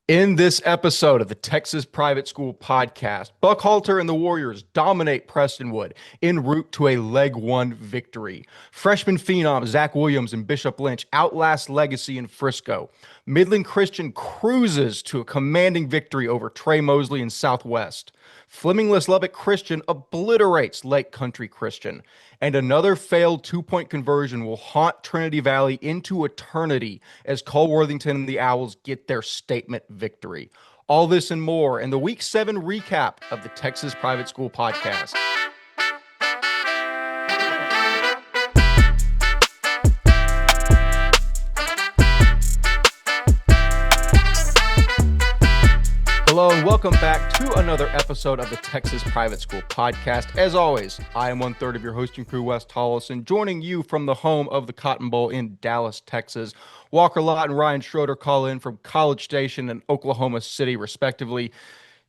In this episode of the Texas Private School Podcast, Buckhalter and the Warriors dominate Prestonwood en route to a Leg 1 victory. Freshman phenom Zach Williams and Bishop Lynch outlast Legacy in Frisco. Midland Christian cruises to a commanding victory over Trey Mosley in Southwest. Flemingless Lubbock Christian obliterates Lake Country Christian. And another failed two-point conversion will haunt Trinity Valley into eternity as Cole Worthington and the Owls get their statement victory. All this and more in the Week 7 recap of the Texas Private School Podcast. Hello and welcome back to another episode of the Texas Private School Podcast. As always, I am one-third of your hosting crew, Wes Tolleson, joining you from the home of the Cotton Bowl in Dallas, Texas. Walker Lott and Ryan Schroeder call in from College Station and Oklahoma City, respectively.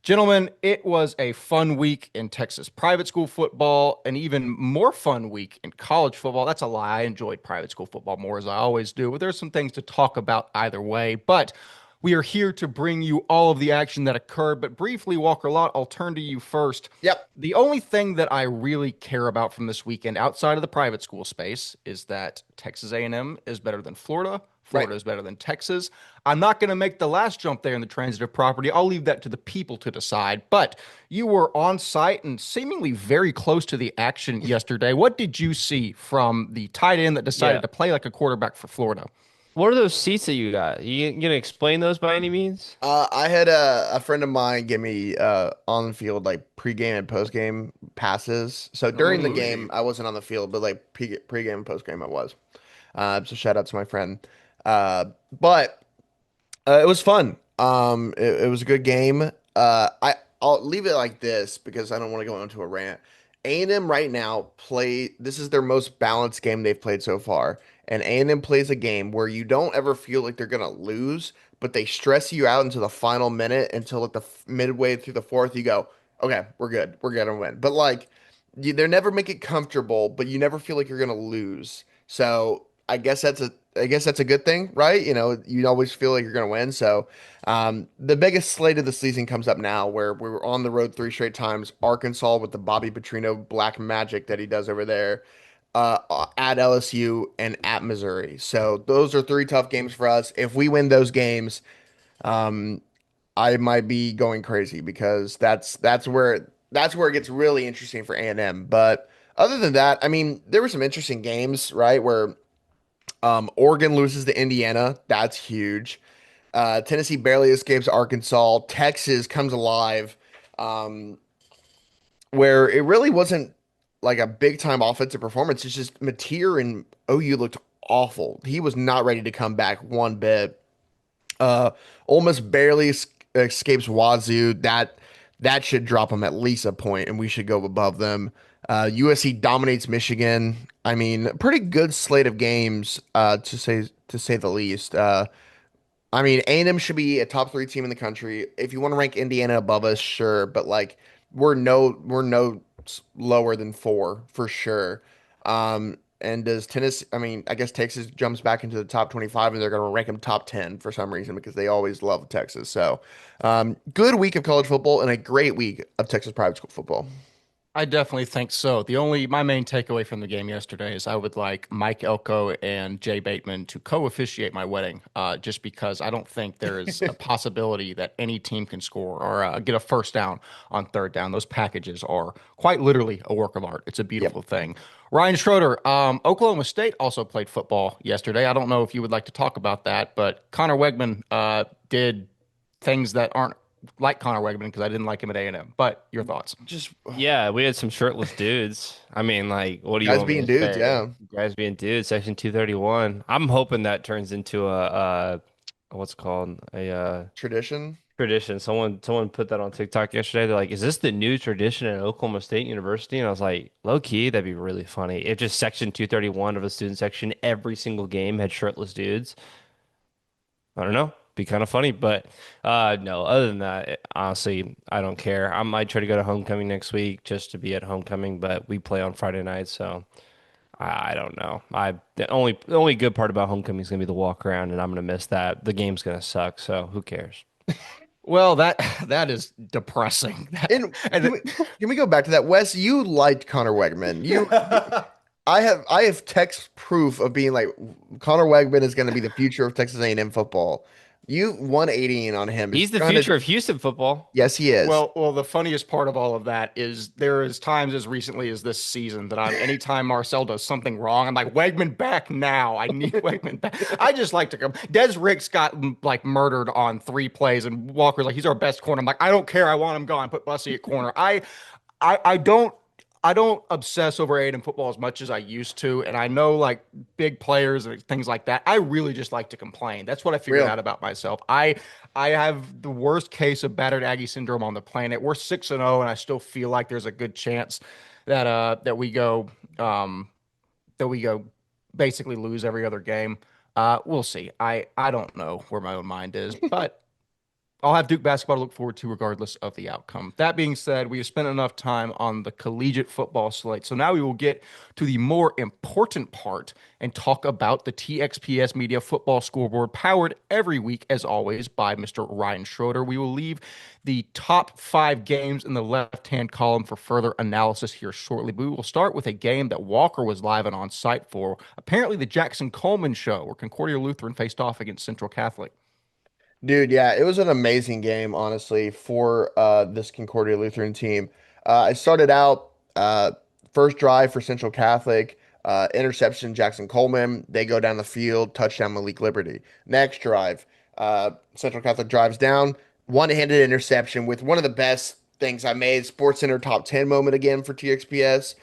Gentlemen, it was a fun week in Texas private school football, an even more fun week in college football. That's a lie. I enjoyed private school football more, as I always do, but there's some things to talk about either way. But we are here to bring you all of the action that occurred. But briefly, Walker Lott, I'll turn to you first. Yep. The only thing that I really care about from this weekend outside of the private school space is that Texas A&M is better than Florida. Florida is better than Texas. I'm not going to make the last jump there in the transitive property. I'll leave that to the people to decide. But you were on site and seemingly very close to the action yesterday. What did you see from the tight end that decided to play like a quarterback for Florida? What are those seats that you got? You gonna explain those by any means? I had a friend of mine give me on the field like pregame and postgame passes. So during the game, I wasn't on the field, but like pregame and postgame, I was. So shout out to my friend. But it was fun. It was a good game. I'll leave it like this because I don't want to go into a rant. A&M right now this is their most balanced game they've played so far. And A&M plays a game where you don't ever feel like they're gonna lose, but they stress you out into the final minute until like the midway through the fourth, you go, okay, we're good, we're gonna win. But like, they never make it comfortable, but you never feel like you're gonna lose. So I guess that's a good thing, right? You know, you always feel like you're gonna win. So the biggest slate of the season comes up now, where we were on the road three straight times. Arkansas with the Bobby Petrino black magic that he does over there at LSU and at Missouri. So those are three tough games for us. If we win those games, um, I might be going crazy because that's where it gets really interesting for A&M. But other than that, I mean, there were some interesting games, right? Where Oregon loses to Indiana. That's huge. Tennessee barely escapes Arkansas. Texas comes alive. Um, where it really wasn't like a big time offensive performance. It's just Mateer and OU looked awful. He was not ready to come back one bit. Uh, almost barely escapes Wazoo. That should drop him at least a point, and we should go above them. USC dominates Michigan. I mean, pretty good slate of games, to say the least. I mean, A&M should be a top three team in the country. If you want to rank Indiana above us, sure, but like we're no lower than four for sure. And does Tennessee? I mean, I guess Texas jumps back into the top 25, and they're going to rank them top 10 for some reason because they always love Texas. So, good week of college football and a great week of Texas private school football. I definitely think so. My main takeaway from the game yesterday is I would like Mike Elko and Jay Bateman to co-officiate my wedding, just because I don't think there is a possibility that any team can score or get a first down on third down. Those packages are quite literally a work of art. It's a Yep. beautiful thing. Ryan Schroeder, Oklahoma State also played football yesterday. I don't know if you would like to talk about that, but Connor Wegman did things that aren't like Connor Wegman because I didn't like him at A&M. But your thoughts? Just Yeah, we had some shirtless dudes. I mean, like, what do you guys want me being to dudes, say? yeah. Guys being dudes, Section 231. I'm hoping that turns into a what's it called Tradition. tradition. Someone put that on TikTok yesterday. They're like, "Is this the new tradition at Oklahoma State University?" And I was like, "Low key, that'd be really funny if just Section 231 of a student section every single game had shirtless dudes." I don't know. Be kind of funny, but no, other than that, honestly, I don't care. I might try to go to homecoming next week just to be at homecoming, but we play on Friday night, so I don't know. The only good part about homecoming is gonna be the walk around, and I'm gonna miss that. The game's gonna suck, so who cares? Well, that is depressing. And And can we go back to that, Wes? You liked Connor Wegman. I have text proof of being like Connor Wegman is going to be the future of Texas A&M football. You 180 on him is He's the kind of future of Houston football. yes, he is. well, the funniest part of all of that is there is times as recently as this season that anytime Marcel does something wrong, I'm like, Wegman back now. I need Wegman back. I just like to come. Des Ricks got like murdered on 3 plays, and Walker's like, he's our best corner. I'm like, I don't care. I want him gone. Put Bussy at corner. I don't obsess over Aiden football as much as I used to, and I know like big players and things like that. I really just like to complain. That's what I figured Real. out about myself. I have the worst case of battered Aggie syndrome on the planet. We're 6-0, and I still feel like there's a good chance that we go basically lose every other game. We'll see. I don't know where my own mind is, but I'll have Duke basketball to look forward to regardless of the outcome. That being said, we have spent enough time on the collegiate football slate. So now we will get to the more important part and talk about the TXPS Media Football Scoreboard, powered every week, as always, by Mr. Ryan Schroeder. We will leave the top 5 games in the left-hand column for further analysis here shortly. But we will start with a game that Walker was live and on site for, apparently the Jackson Coleman show, where Concordia Lutheran faced off against Central Catholic. Dude, yeah, it was an amazing game, honestly, for this Concordia Lutheran team. I started out first drive for Central Catholic, interception Jackson Coleman. They go down the field, touchdown Malik Liberty. Next drive, Central Catholic drives down, one-handed interception with one of the best things I made. Sports Center top 10 moment again for TXPS.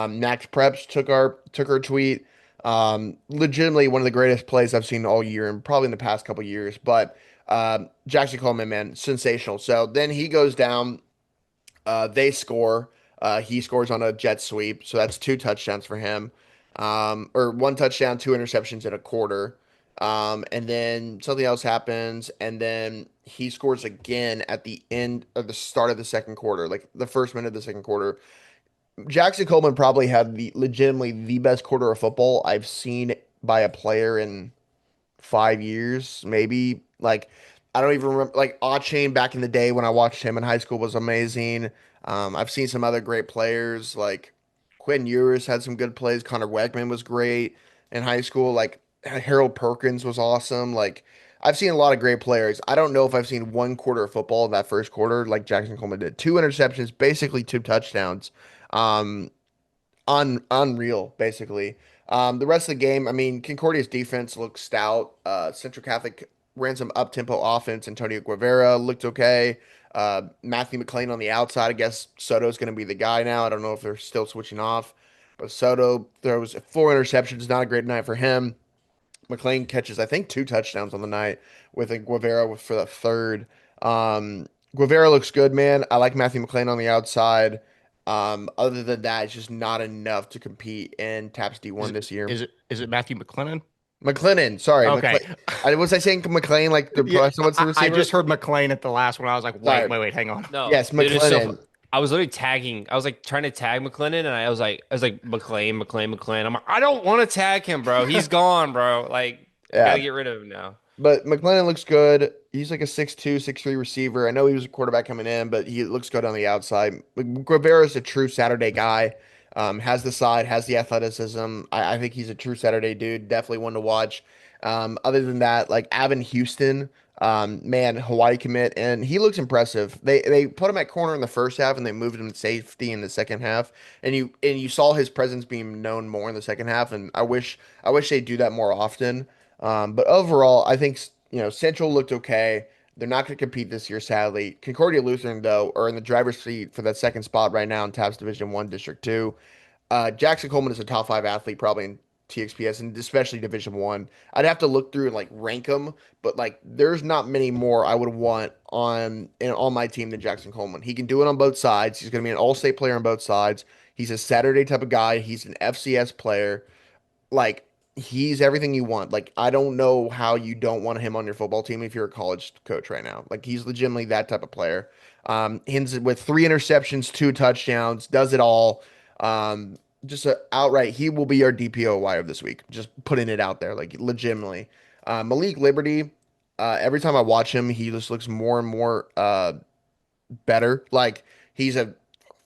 Max Preps took our tweet. Legitimately one of the greatest plays I've seen all year and probably in the past couple years. But Jackson Coleman, man, sensational. So then he goes down. They score. He scores on a jet sweep. So that's 2 touchdowns for him. Or 1 touchdown, 2 interceptions in a quarter. And then something else happens. And then he scores again at the end of the start of the second quarter, like the first minute of the second quarter. Jackson Coleman probably had legitimately the best quarter of football I've seen by a player in 5 years, maybe. Like, I don't even remember. Like, Chain back in the day when I watched him in high school was amazing. I've seen some other great players. Like, Quinn Ewers had some good plays. Connor Wegman was great in high school. Like, Harold Perkins was awesome. Like, I've seen a lot of great players. I don't know if I've seen one quarter of football in that first quarter like Jackson Coleman did. 2 interceptions, basically 2 touchdowns. Um, unreal, basically. The rest of the game, I mean, Concordia's defense looked stout. Central Catholic ran some up-tempo offense. Antonio Guevara looked okay. Matthew McLean on the outside. I guess Soto's going to be the guy now. I don't know if they're still switching off. But Soto throws 4 interceptions. Not a great night for him. McLean catches, I think, 2 touchdowns on the night with a Guevara for the third. Guevara looks good, man. I like Matthew McLean on the outside. Other than that, it's just not enough to compete in TAPS D1 this year. Is it Matthew McLennan? McLennan, sorry. Okay. Was I saying McLean like the Yeah, someone's the I receiver? just heard McLean at the last one. I was like, Sorry. wait, hang on. No, Yes, dude, it's McLennan. I was literally tagging. I was like trying to tag McLennan, and I was like McLean. I'm like, I don't want to tag him, bro. He's gone, bro. Like, I Yeah. gotta get rid of him now. But McLennan looks good. He's like a 6'2", 6'3" receiver. I know he was a quarterback coming in, but he looks good on the outside. Guevara's a true Saturday guy. Has the side, has the athleticism. I think he's a true Saturday dude. Definitely one to watch. Other than that, like Avin Houston, man, Hawaii commit, and he looks impressive. They put him at corner in the first half, and they moved him to safety in the second half. And you saw his presence being known more in the second half. And I wish they'd do that more often. But overall, I think Central looked okay. They're not going to compete this year, sadly. Concordia Lutheran, though, are in the driver's seat for that second spot right now in TAPS Division One, District Two. Jackson Coleman is a top 5 athlete, probably in TXPS and especially Division One. I'd have to look through and like rank them, but like there's not many more I would want on my team than Jackson Coleman. He can do it on both sides. He's going to be an all-state player on both sides. He's a Saturday type of guy. He's an FCS player. Like he's everything you want. Like I don't know how you don't want him on your football team if you're a college coach right now. Like he's legitimately that type of player. Hins with 3 interceptions, 2 touchdowns, does it all. Just outright, he will be our DPOY of this week. Just putting it out there, like legitimately. Malik Liberty, Every time I watch him, he just looks more and more better. Like he's a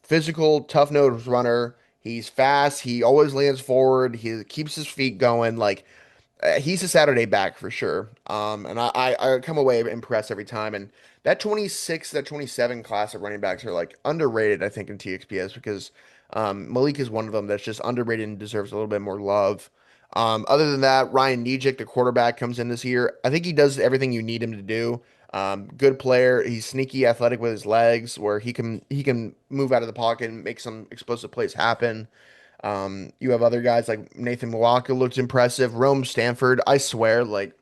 physical, tough-nosed runner. He's fast. He always lands forward. He keeps his feet going. Like he's a Saturday back for sure. And I come away impressed every time. And that 26, that 27 class of running backs are like underrated, I think, in TXPS because Malik is one of them that's just underrated and deserves a little bit more love. Other than that, Ryan Nejic, the quarterback, comes in this year. I think he does everything you need him to do. Good player. He's sneaky athletic with his legs, where he can move out of the pocket and make some explosive plays happen. You have other guys like Nathan Walker looks impressive. Rome Stanford, I swear, like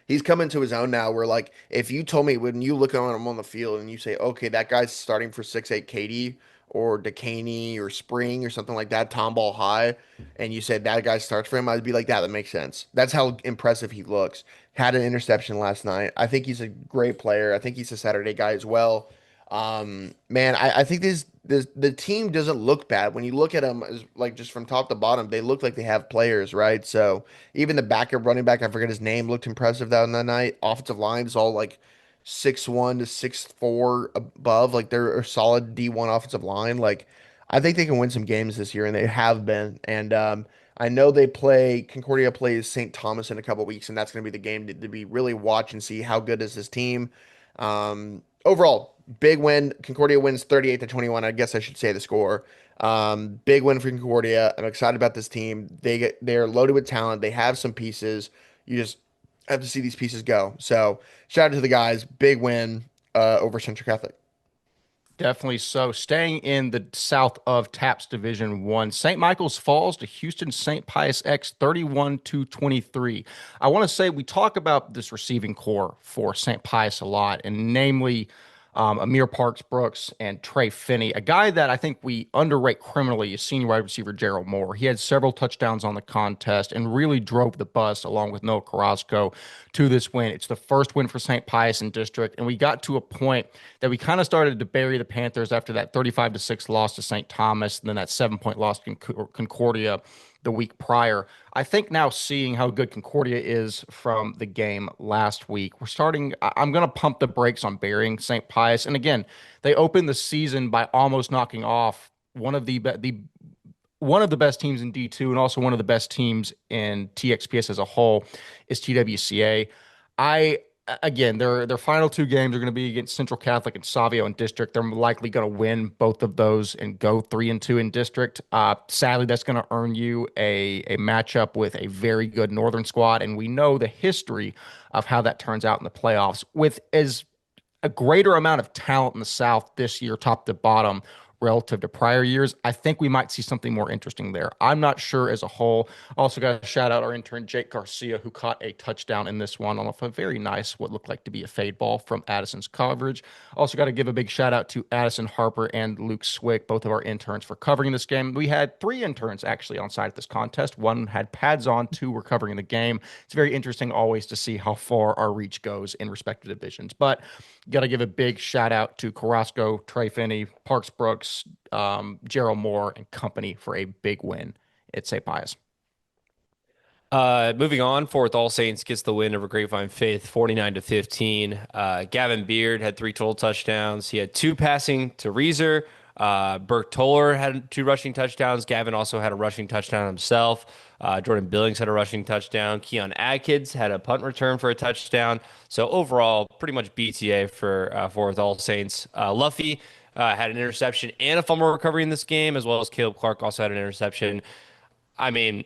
he's coming to his own now. Where like if you told me when you look on him on the field and you say, okay, that guy's starting for 6'8" Katie or Decaney or Spring or something like that, Tomball High, and you said that guy starts for him, I'd be like, that makes sense. That's how impressive he looks. Had an interception last night. I think he's a great player. I think he's a Saturday guy as well. Man, I think this the team doesn't look bad when you look at them as like just from top to bottom. They look like they have players, right? So even the backup running back, I forget his name, looked impressive that night. Offensive line is all like 6'1" to 6'4" above. Like they're a solid D1 offensive line. Like I think they can win some games this year, and they have been. And I know Concordia plays St. Thomas in a couple weeks, and that's going to be the game to be really watch and see how good is this team. Overall, big win. Concordia wins 38-21. I guess I should say the score. Big win for Concordia. I'm excited about this team. They're loaded with talent. They have some pieces. You just have to see these pieces go. So shout out to the guys. Big win over Central Catholic. Definitely so. Staying in the south of TAPS Division 1, St. Michael's falls to Houston St. Pius X 31-23. I want to say we talk about this receiving core for St. Pius a lot, and namely Amir Parks Brooks and Trey Finney, a guy that I think we underrate criminally is senior wide receiver Gerald Moore. He had several touchdowns on the contest and really drove the bus along with Noah Carrasco to this win. It's the first win for St. Pius in district, and we got to a point that we kind of started to bury the Panthers after that 35-6 loss to St. Thomas and then that 7-point loss to Concordia the week prior. I think now seeing how good Concordia is from the game last week, I'm going to pump the brakes on burying St. Pius. And again, they opened the season by almost knocking off one of the best teams in D2 and also one of the best teams in TXPS as a whole is TWCA. I Again, their final two games are going to be against Central Catholic and Savio in district. They're likely going to win both of those and go 3-2 in district. Sadly, that's going to earn you a matchup with a very good Northern squad, and we know the history of how that turns out in the playoffs. With as a greater amount of talent in the South this year, top to bottom, relative to prior years, I think we might see something more interesting there. I'm not sure as a whole. Also got to shout out our intern, Jake Garcia, who caught a touchdown in this one on a very nice, what looked like to be a fade ball from Addison's coverage. Also got to give a big shout out to Addison Harper and Luke Swick, both of our interns, for covering this game. We had 3 interns actually on site at this contest. One had pads on, 2 were covering the game. It's very interesting always to see how far our reach goes in respective divisions. But got to give a big shout out to Carrasco, Trey Finney, Parks Brooks, Gerald Moore, and company for a big win at St. Pius. Moving on, Fourth All Saints gets the win over Grapevine Faith, 49-15. Gavin Beard had 3 total touchdowns. He had 2 passing to Reeser. Burke Toller had 2 rushing touchdowns. Gavin also had a rushing touchdown himself. Jordan Billings had a rushing touchdown. Keon Adkins had a punt return for a touchdown. So overall, pretty much BTA for Fourth All Saints. Luffy had an interception and a fumble recovery in this game, as well as Caleb Clark also had an interception. I mean,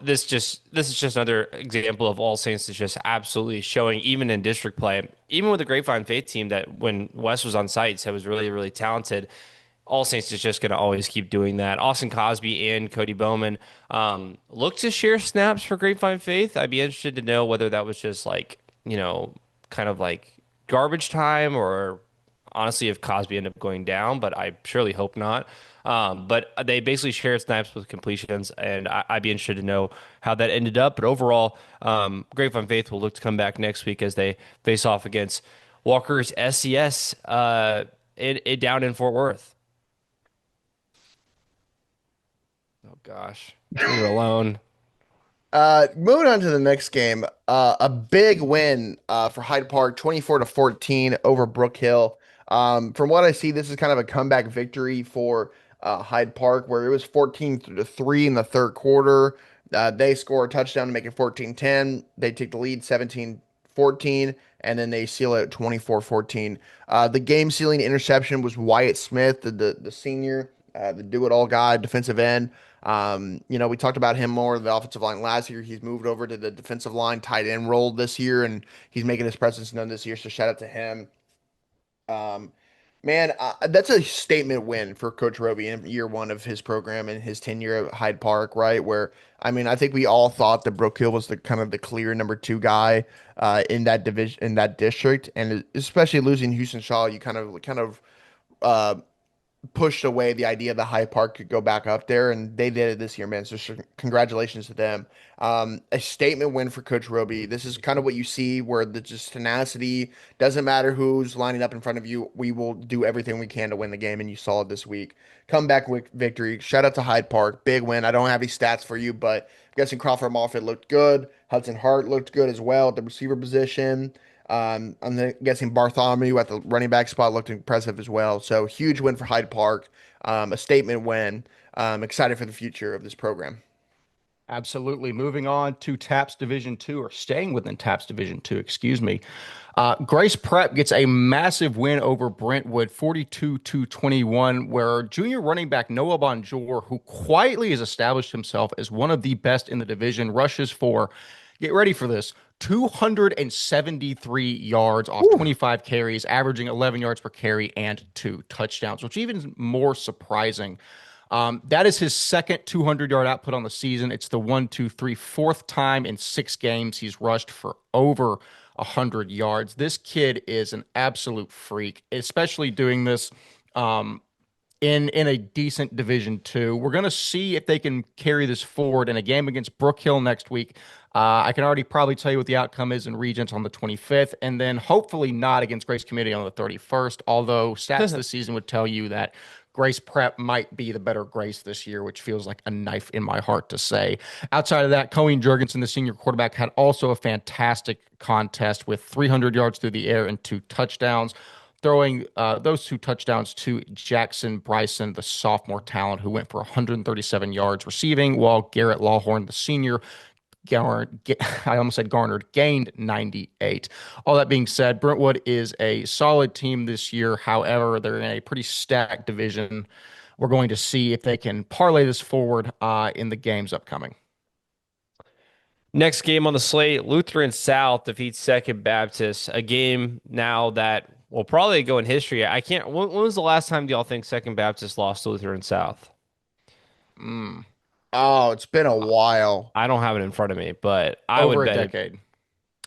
this is just another example of All Saints is just absolutely showing, even in district play, even with the Grapevine Faith team that when Wes was on site said was really, really talented. All Saints is just going to always keep doing that. Austin Cosby and Cody Bowman look to share snaps for Grapevine Faith. I'd be interested to know whether that was just like, kind of like garbage time or honestly if Cosby ended up going down, but I surely hope not. But they basically shared snaps with completions, and I'd be interested to know how that ended up. But overall, Grapevine Faith will look to come back next week as they face off against Walker's SCS down in Fort Worth. Oh gosh, leave it alone. Moving on to the next game, a big win for Hyde Park, 24-14 over Brook Hill. From what I see, this is kind of a comeback victory for Hyde Park, where it was 14-3 in the third quarter. They score a touchdown to make it 14-10. They take the lead 17-14, and then they seal it at 24-14. The game sealing interception was Wyatt Smith, the senior, the do-it-all guy, defensive end. We talked about him more the offensive line last year. He's moved over to the defensive line tight end role this year, and he's making his presence known this year. So shout out to him. Um, Man, that's a statement win for Coach Roby in year one of his program and his tenure at Hyde Park, right? Where I mean, I think we all thought that Brook Hill was the kind of the clear number two guy in that division in that district, and especially losing Houston Shaw, you kind of uh, pushed away the idea that Hyde Park could go back up there, and they did it this year, man. So congratulations to them. A statement win for Coach Roby. This is kind of what you see where the just tenacity doesn't matter who's lining up in front of you. We will do everything we can to win the game, and you saw it this week. Comeback victory. Shout out to Hyde Park. Big win. I don't have any stats for you, but I'm guessing Crawford Moffitt looked good. Hudson Hart looked good as well at the receiver position. I'm guessing Bartholomew at the running back spot looked impressive as well. So huge win for Hyde Park, a statement win. Excited for the future of this program. Absolutely. Moving on to TAPS Division Two, or staying within TAPS Division Two, excuse me. Grace Prep gets a massive win over Brentwood, 42-21, where junior running back Noah Bonjour, who quietly has established himself as one of the best in the division, rushes for, get ready for this, 273 yards off 25 carries, averaging 11 yards per carry and 2 touchdowns, which even more surprising. That is his second 200-yard output on the season. It's the one, two, three, fourth time in 6 games he's rushed for over 100 yards. This kid is an absolute freak, especially doing this in a decent Division Two. We're going to see if they can carry this forward in a game against Brook Hill next week. I can already probably tell you what the outcome is in Regents on the 25th, and then hopefully not against Grace Community on the 31st, although stats this season would tell you that Grace Prep might be the better Grace this year, which feels like a knife in my heart to say. Outside of that, Cohen Jurgensen, the senior quarterback, had also a fantastic contest with 300 yards through the air and 2 touchdowns, throwing those 2 touchdowns to Jackson Bryson, the sophomore talent, who went for 137 yards receiving, while Garrett Lawhorn, the senior, gained 98. All that being said, Brentwood is a solid team this year. However, they're in a pretty stacked division. We're going to see if they can parlay this forward in the games upcoming. Next game on the slate, Lutheran South defeats Second Baptist, a game now that will probably go in history. I can't. When was the last time do y'all think Second Baptist lost to Lutheran South? Mm, Oh, it's been a while. I don't have it in front of me, but I over would a bet decade.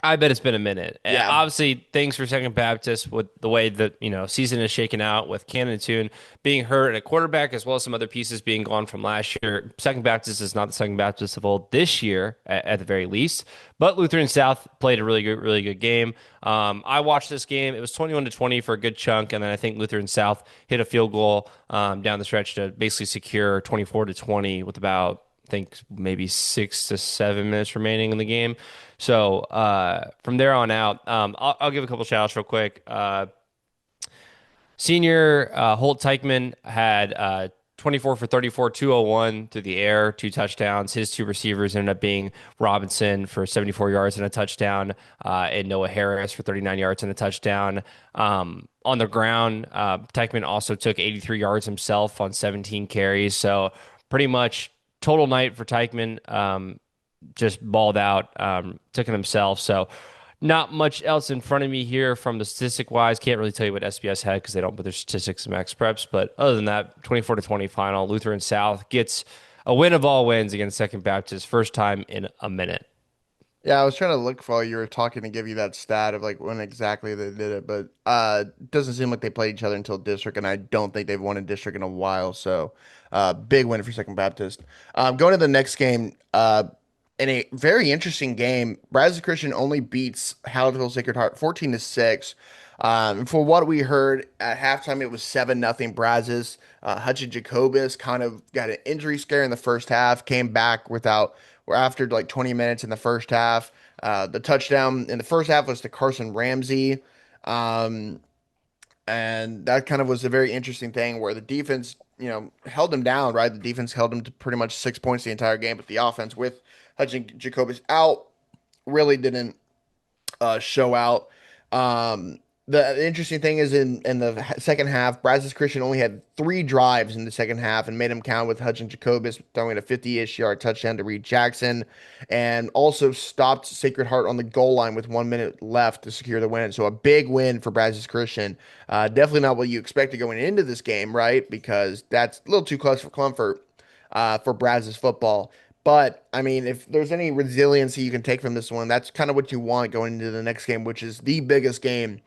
I bet it's been a minute. Yeah. Obviously, things for Second Baptist with the way that, season is shaken out with Cannon Tune being hurt at quarterback, as well as some other pieces being gone from last year. Second Baptist is not the Second Baptist of old this year, at the very least. But Lutheran South played a really good game. I watched this game. It was 21-20 for a good chunk, and then I think Lutheran South hit a field goal down the stretch to basically secure 24-20 with about, I think, maybe 6 to 7 minutes remaining in the game. So from there on out, I'll give a couple shout outs real quick. Senior Holt Teichman had 24 for 34, 201 through the air, 2 touchdowns. His 2 receivers ended up being Robinson for 74 yards and a touchdown, and Noah Harris for 39 yards and a touchdown. On the ground, Teichman also took 83 yards himself on 17 carries. So pretty much total night for Teichman. Just balled out, took it himself. So not much else in front of me here from the statistic wise. Can't really tell you what SBS had because they don't put their statistics in Max Preps. But other than that, 24-20 final. Lutheran South gets a win of all wins against Second Baptist, first time in a minute. Yeah, I was trying to look for while you were talking to give you that stat of like when exactly they did it, but it doesn't seem like they played each other until district, and I don't think they've won a district in a while. So big win for Second Baptist. Going to the next game, in a very interesting game, Brazos Christian only beats Hallettville Sacred Heart 14-6. For what we heard at halftime, it was 7-0 Brazos. Hudson Jacobus kind of got an injury scare in the first half, came back or after like 20 minutes in the first half. The touchdown in the first half was to Carson Ramsey. Um, and that kind of was a very interesting thing where the defense, held him down, right? The defense held him to pretty much 6 points the entire game, but the offense with Hudson Jacobus out really didn't show out. Um, the interesting thing is in the second half, Brazos Christian only had 3 drives in the second half and made them count with Hudson Jacobus throwing a 50-ish yard touchdown to Reed Jackson and also stopped Sacred Heart on the goal line with 1 minute left to secure the win. So a big win for Brazos Christian. Definitely not what you expected going into this game, right? Because that's a little too close for comfort for Brazos football. But I mean, if there's any resiliency you can take from this one, that's kind of what you want going into the next game, which is the biggest game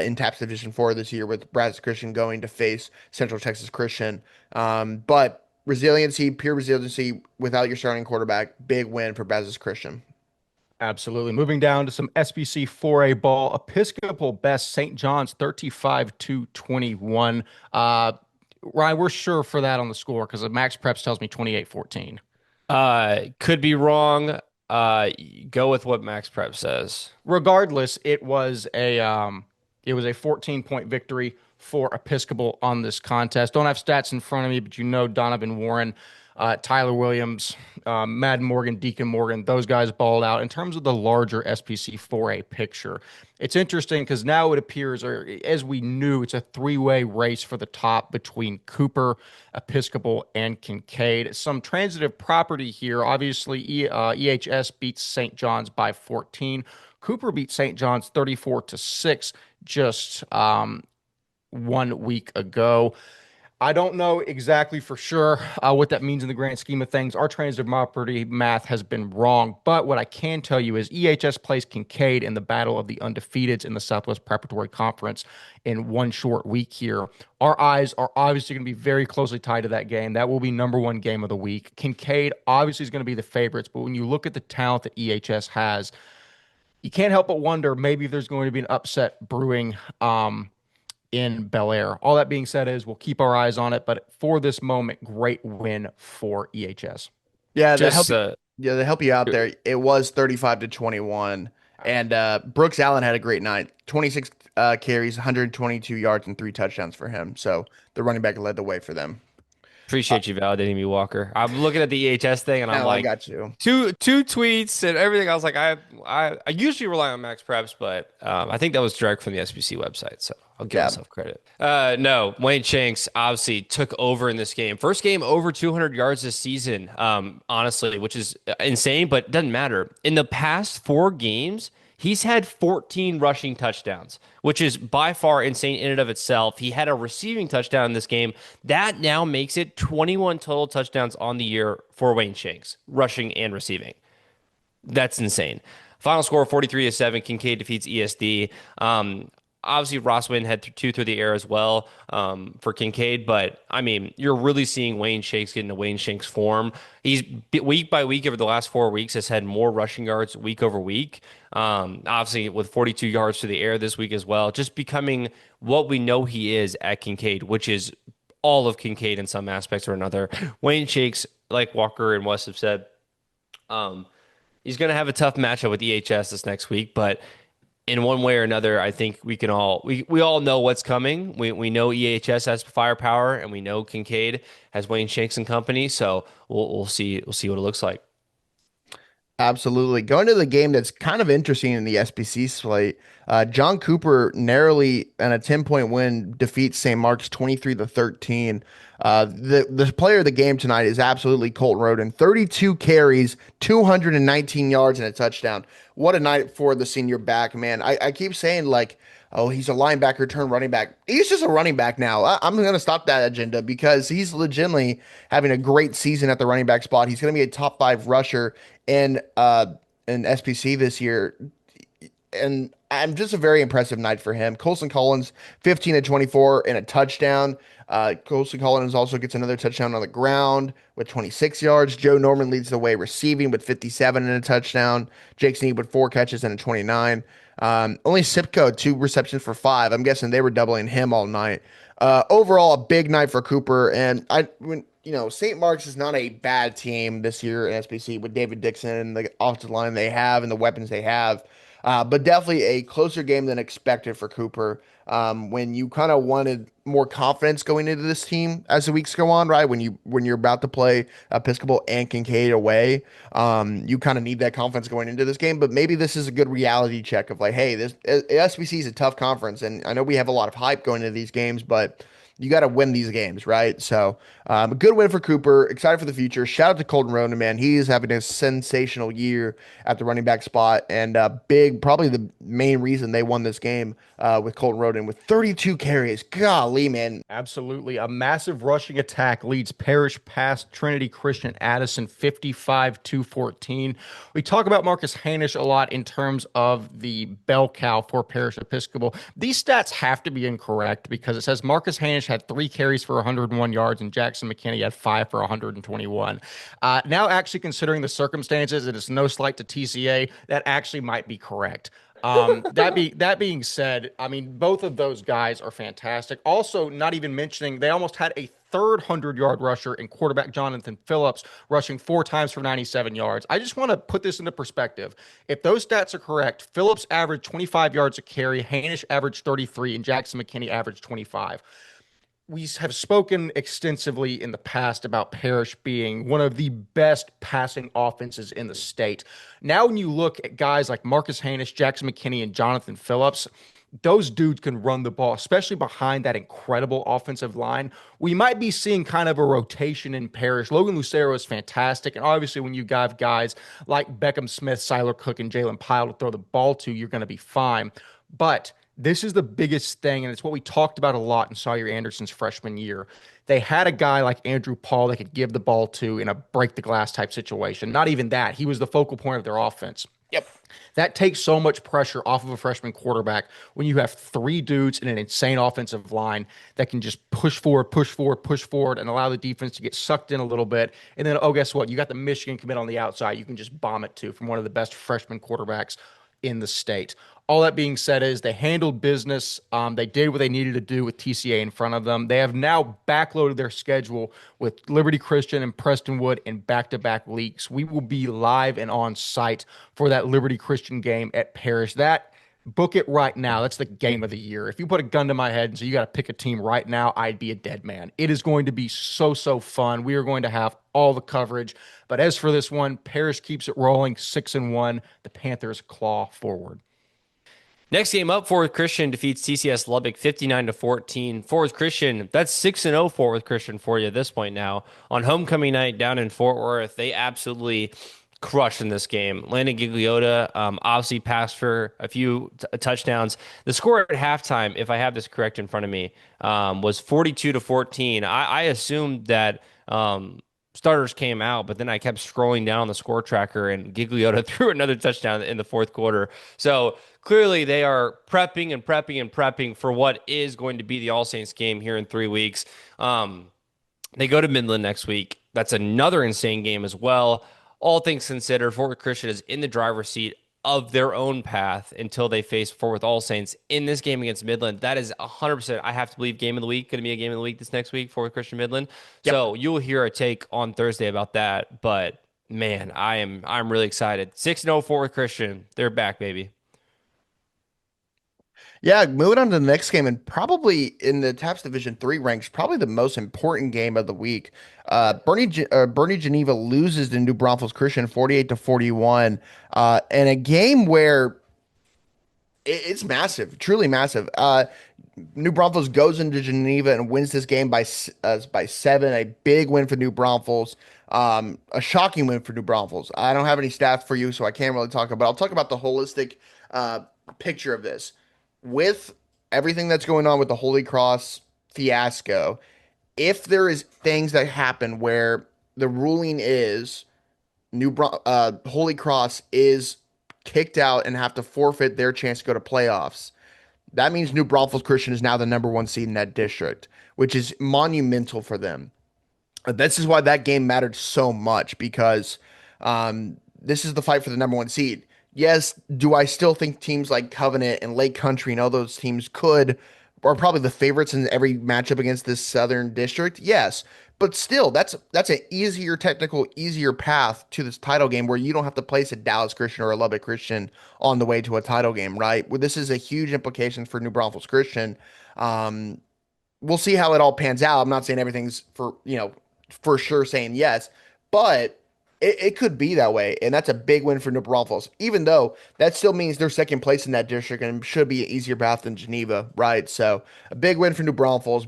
in TAPS Division 4 this year, with Brazos Christian going to face Central Texas Christian. But resiliency, pure resiliency without your starting quarterback, big win for Brazos Christian. Absolutely. Moving down to some SBC 4A ball. Episcopal best St. John's 35-21. Ryan, we're sure for that on the score because Max Preps tells me 28-14. Could be wrong. Go with what Max Prep says. Regardless, it was a 14-point victory for Episcopal on this contest. Don't have stats in front of me, but Donovan Warren, Tyler Williams, Madden Morgan, Deacon Morgan, those guys balled out. In terms of the larger SPC 4A picture, it's interesting because now it appears, or as we knew, it's a 3-way race for the top between Cooper, Episcopal, and Kincaid. Some transitive property here. Obviously, EHS beats St. John's by 14. Cooper beat St. John's 34-6 just 1 week ago. I don't know exactly for sure what that means in the grand scheme of things. Our transitive property math has been wrong, but what I can tell you is EHS plays Kincaid in the battle of the undefeateds in the Southwest Preparatory Conference in one short week here. Our eyes are obviously going to be very closely tied to that game. That will be #1 game of the week. Kincaid obviously is going to be the favorites, but when you look at the talent that EHS has, you can't help but wonder maybe there's going to be an upset brewing in Bel Air. All that being said is we'll keep our eyes on it, but for this moment, great win for EHS. Yeah, to help you out there, it was 35-21, and Brooks Allen had a great night. 26 carries, 122 yards, and 3 touchdowns for him. So the running back led the way for them. Appreciate you validating me, Walker. I'm looking at the EHS thing, and I'm like, I got you. Two tweets and everything. I was like, I usually rely on Max Preps, but I think that was direct from the SBC website, so I'll give myself credit. No, Wayne Shanks obviously took over in this game. First game over 200 yards this season, honestly, which is insane, but it doesn't matter. In the past 4 games, he's had 14 rushing touchdowns, which is by far insane in and of itself. He had a receiving touchdown in this game. That now makes it 21 total touchdowns on the year for Wayne Shanks, rushing and receiving. That's insane. Final score 43-7. Kincaid defeats ESD. Obviously, Ross Wynn had 2 through the air as well for Kincaid, but I mean, you're really seeing Wayne Shanks get into Wayne Shanks form. He's week by week over the last 4 weeks has had more rushing yards week over week. Obviously, with 42 yards to the air this week as well, just becoming what we know he is at Kincaid, which is all of Kincaid in some aspects or another. Wayne Shanks, like Walker and Wes have said, he's going to have a tough matchup with EHS this next week, but in one way or another, I think we can we all know what's coming. We know EHS has firepower, and we know Kincaid has Wayne Shanks and company. So we'll see what it looks like. Absolutely. Going to the game that's kind of interesting in the SBC slate, John Cooper narrowly and a 10-point win defeats St. Mark's 23-13. The player of the game tonight is absolutely Colton Roden. 32 carries, 219 yards, and a touchdown. What a night for the senior back, man. I keep saying, like, oh, he's a linebacker turned running back. He's just a running back now. I'm going to stop that agenda because he's legitimately having a great season at the running back spot. He's going to be a top 5 rusher in SPC this year. and I'm just a very impressive night for him. Colson Collins, 15 to 24 and a touchdown. Colson Collins also gets another touchdown on the ground with 26 yards. Joe Norman leads the way receiving with 57 and a touchdown. Jake Snead with 4 catches and a 29. Only Sipko, 2 receptions for 5. I'm guessing they were doubling him all night. Overall, a big night for Cooper. And St. Mark's is not a bad team this year in SBC with David Dixon and the offensive line they have and the weapons they have. But definitely a closer game than expected for Cooper. When you kind of wanted more confidence going into this team as the weeks go on, right? When you're about to play Episcopal and Kincaid away, you kind of need that confidence going into this game. But maybe this is a good reality check of like, hey, this SBC is a tough conference, and I know we have a lot of hype going into these games, but you got to win these games, right? So, a good win for Cooper. Excited for the future. Shout out to Colton Ronan, man. He is having a sensational year at the running back spot, and probably the main reason they won this game with Colton Ronan with 32 carries. Golly, man. Absolutely. A massive rushing attack leads Parrish past Trinity Christian Addison 55-14. We talk about Marcus Hanish a lot in terms of the bell cow for Parrish Episcopal. These stats have to be incorrect because it says Marcus Hanish had 3 carries for 101 yards and Jackson McKinney had 5 for 121. Now, actually considering the circumstances, it is no slight to TCA, that actually might be correct. That being said, I mean, both of those guys are fantastic. Also, not even mentioning they almost had a third 100-yard rusher in quarterback Jonathan Phillips rushing 4 times for 97 yards. I just want to put this into perspective. If those stats are correct, Phillips averaged 25 yards a carry, Hanish averaged 33, and Jackson McKinney averaged 25. We have spoken extensively in the past about Parrish being one of the best passing offenses in the state. Now, when you look at guys like Marcus Hanish, Jackson McKinney, and Jonathan Phillips, those dudes can run the ball, especially behind that incredible offensive line. We might be seeing kind of a rotation in Parrish. Logan Lucero is fantastic. And obviously, when you have guys like Beckham Smith, Siler Cook, and Jalen Pyle to throw the ball to, you're going to be fine. But this is the biggest thing, and it's what we talked about a lot in Sawyer Anderson's freshman year. They had a guy like Andrew Paul they could give the ball to in a break the glass type situation. Not even that. He was the focal point of their offense. Yep. That takes so much pressure off of a freshman quarterback when you have 3 dudes in an insane offensive line that can just push forward, and allow the defense to get sucked in a little bit. And then, oh, guess what? You got the Michigan commit on the outside. You can just bomb it to from one of the best freshman quarterbacks in the state. All that being said is they handled business. They did what they needed to do with TCA in front of them. They have now backloaded their schedule with Liberty Christian and Prestonwood in back-to-back weeks. We will be live and on site for that Liberty Christian game at Parrish. Book it right now. That's the game of the year. If you put a gun to my head and so you got to pick a team right now, I'd be a dead man. It is going to be so fun. We are going to have all the coverage. But as for this one, Parrish keeps it rolling 6-1. The Panthers claw forward. Next game up, Fort Worth Christian defeats TCS Lubbock 59-14. Fort Worth Christian, that's 6-0 Fort Worth Christian for you at this point now. On homecoming night down in Fort Worth, they absolutely crushed in this game. Landon Gigliotta obviously passed for a few touchdowns. The score at halftime, if I have this correct in front of me, was 42-14. I assumed that starters came out, but then I kept scrolling down the score tracker and Gigliotta threw another touchdown in the fourth quarter. So clearly they are prepping for what is going to be the All Saints game here in 3 weeks. They go to Midland next week. That's another insane game as well. All things considered, Fort Worth Christian is in the driver's seat of their own path until they face Fort Worth All Saints in this game against Midland. That is 100%, I have to believe, game of the week. Going to be a game of the week this next week, Fort Worth Christian Midland. Yep. So you'll hear a take on Thursday about that. But man, I'm really excited. 6-0 Fort Worth Christian. They're back, baby. Yeah, moving on to the next game, and probably in the TAPS Division 3 ranks, probably the most important game of the week. Bernie Geneva loses to New Braunfels Christian 48-41, and a game where it's massive, truly massive. New Braunfels goes into Geneva and wins this game by 7, a big win for New Braunfels. A shocking win for New Braunfels. I don't have any stats for you, so I can't really talk about. I'll talk about the holistic picture of this. With everything that's going on with the Holy Cross fiasco, if there is things that happen where the ruling is Holy Cross is kicked out and have to forfeit their chance to go to playoffs. That means New Braunfels Christian is now the number one seed in that district, which is monumental for them. This is why that game mattered so much because this is the fight for the number one seed. Yes, do I still think teams like Covenant and Lake Country and all those teams are probably the favorites in every matchup against this Southern District? Yes, but still, that's an easier path to this title game where you don't have to place a Dallas Christian or a Lubbock Christian on the way to a title game, right? Well, this is a huge implication for New Braunfels Christian. Um, we'll see how it all pans out. I'm not saying everything's for sure saying yes, but it could be that way. And that's a big win for New Braunfels, even though that still means they're second place in that district and should be an easier path than Geneva, right? So a big win for New Braunfels.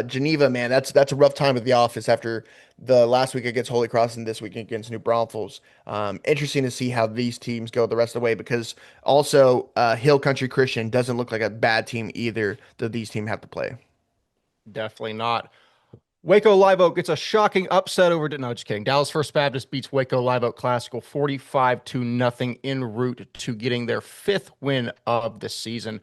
Geneva, man, that's a rough time at the office after the last week against Holy Cross and this week against New Braunfels. Interesting to see how these teams go the rest of the way because also Hill Country Christian doesn't look like a bad team either that these teams have to play. Definitely not. Waco Live Oak gets a shocking upset over. No, just kidding. Dallas First Baptist beats Waco Live Oak Classical 45-0 en route to getting their fifth win of the season.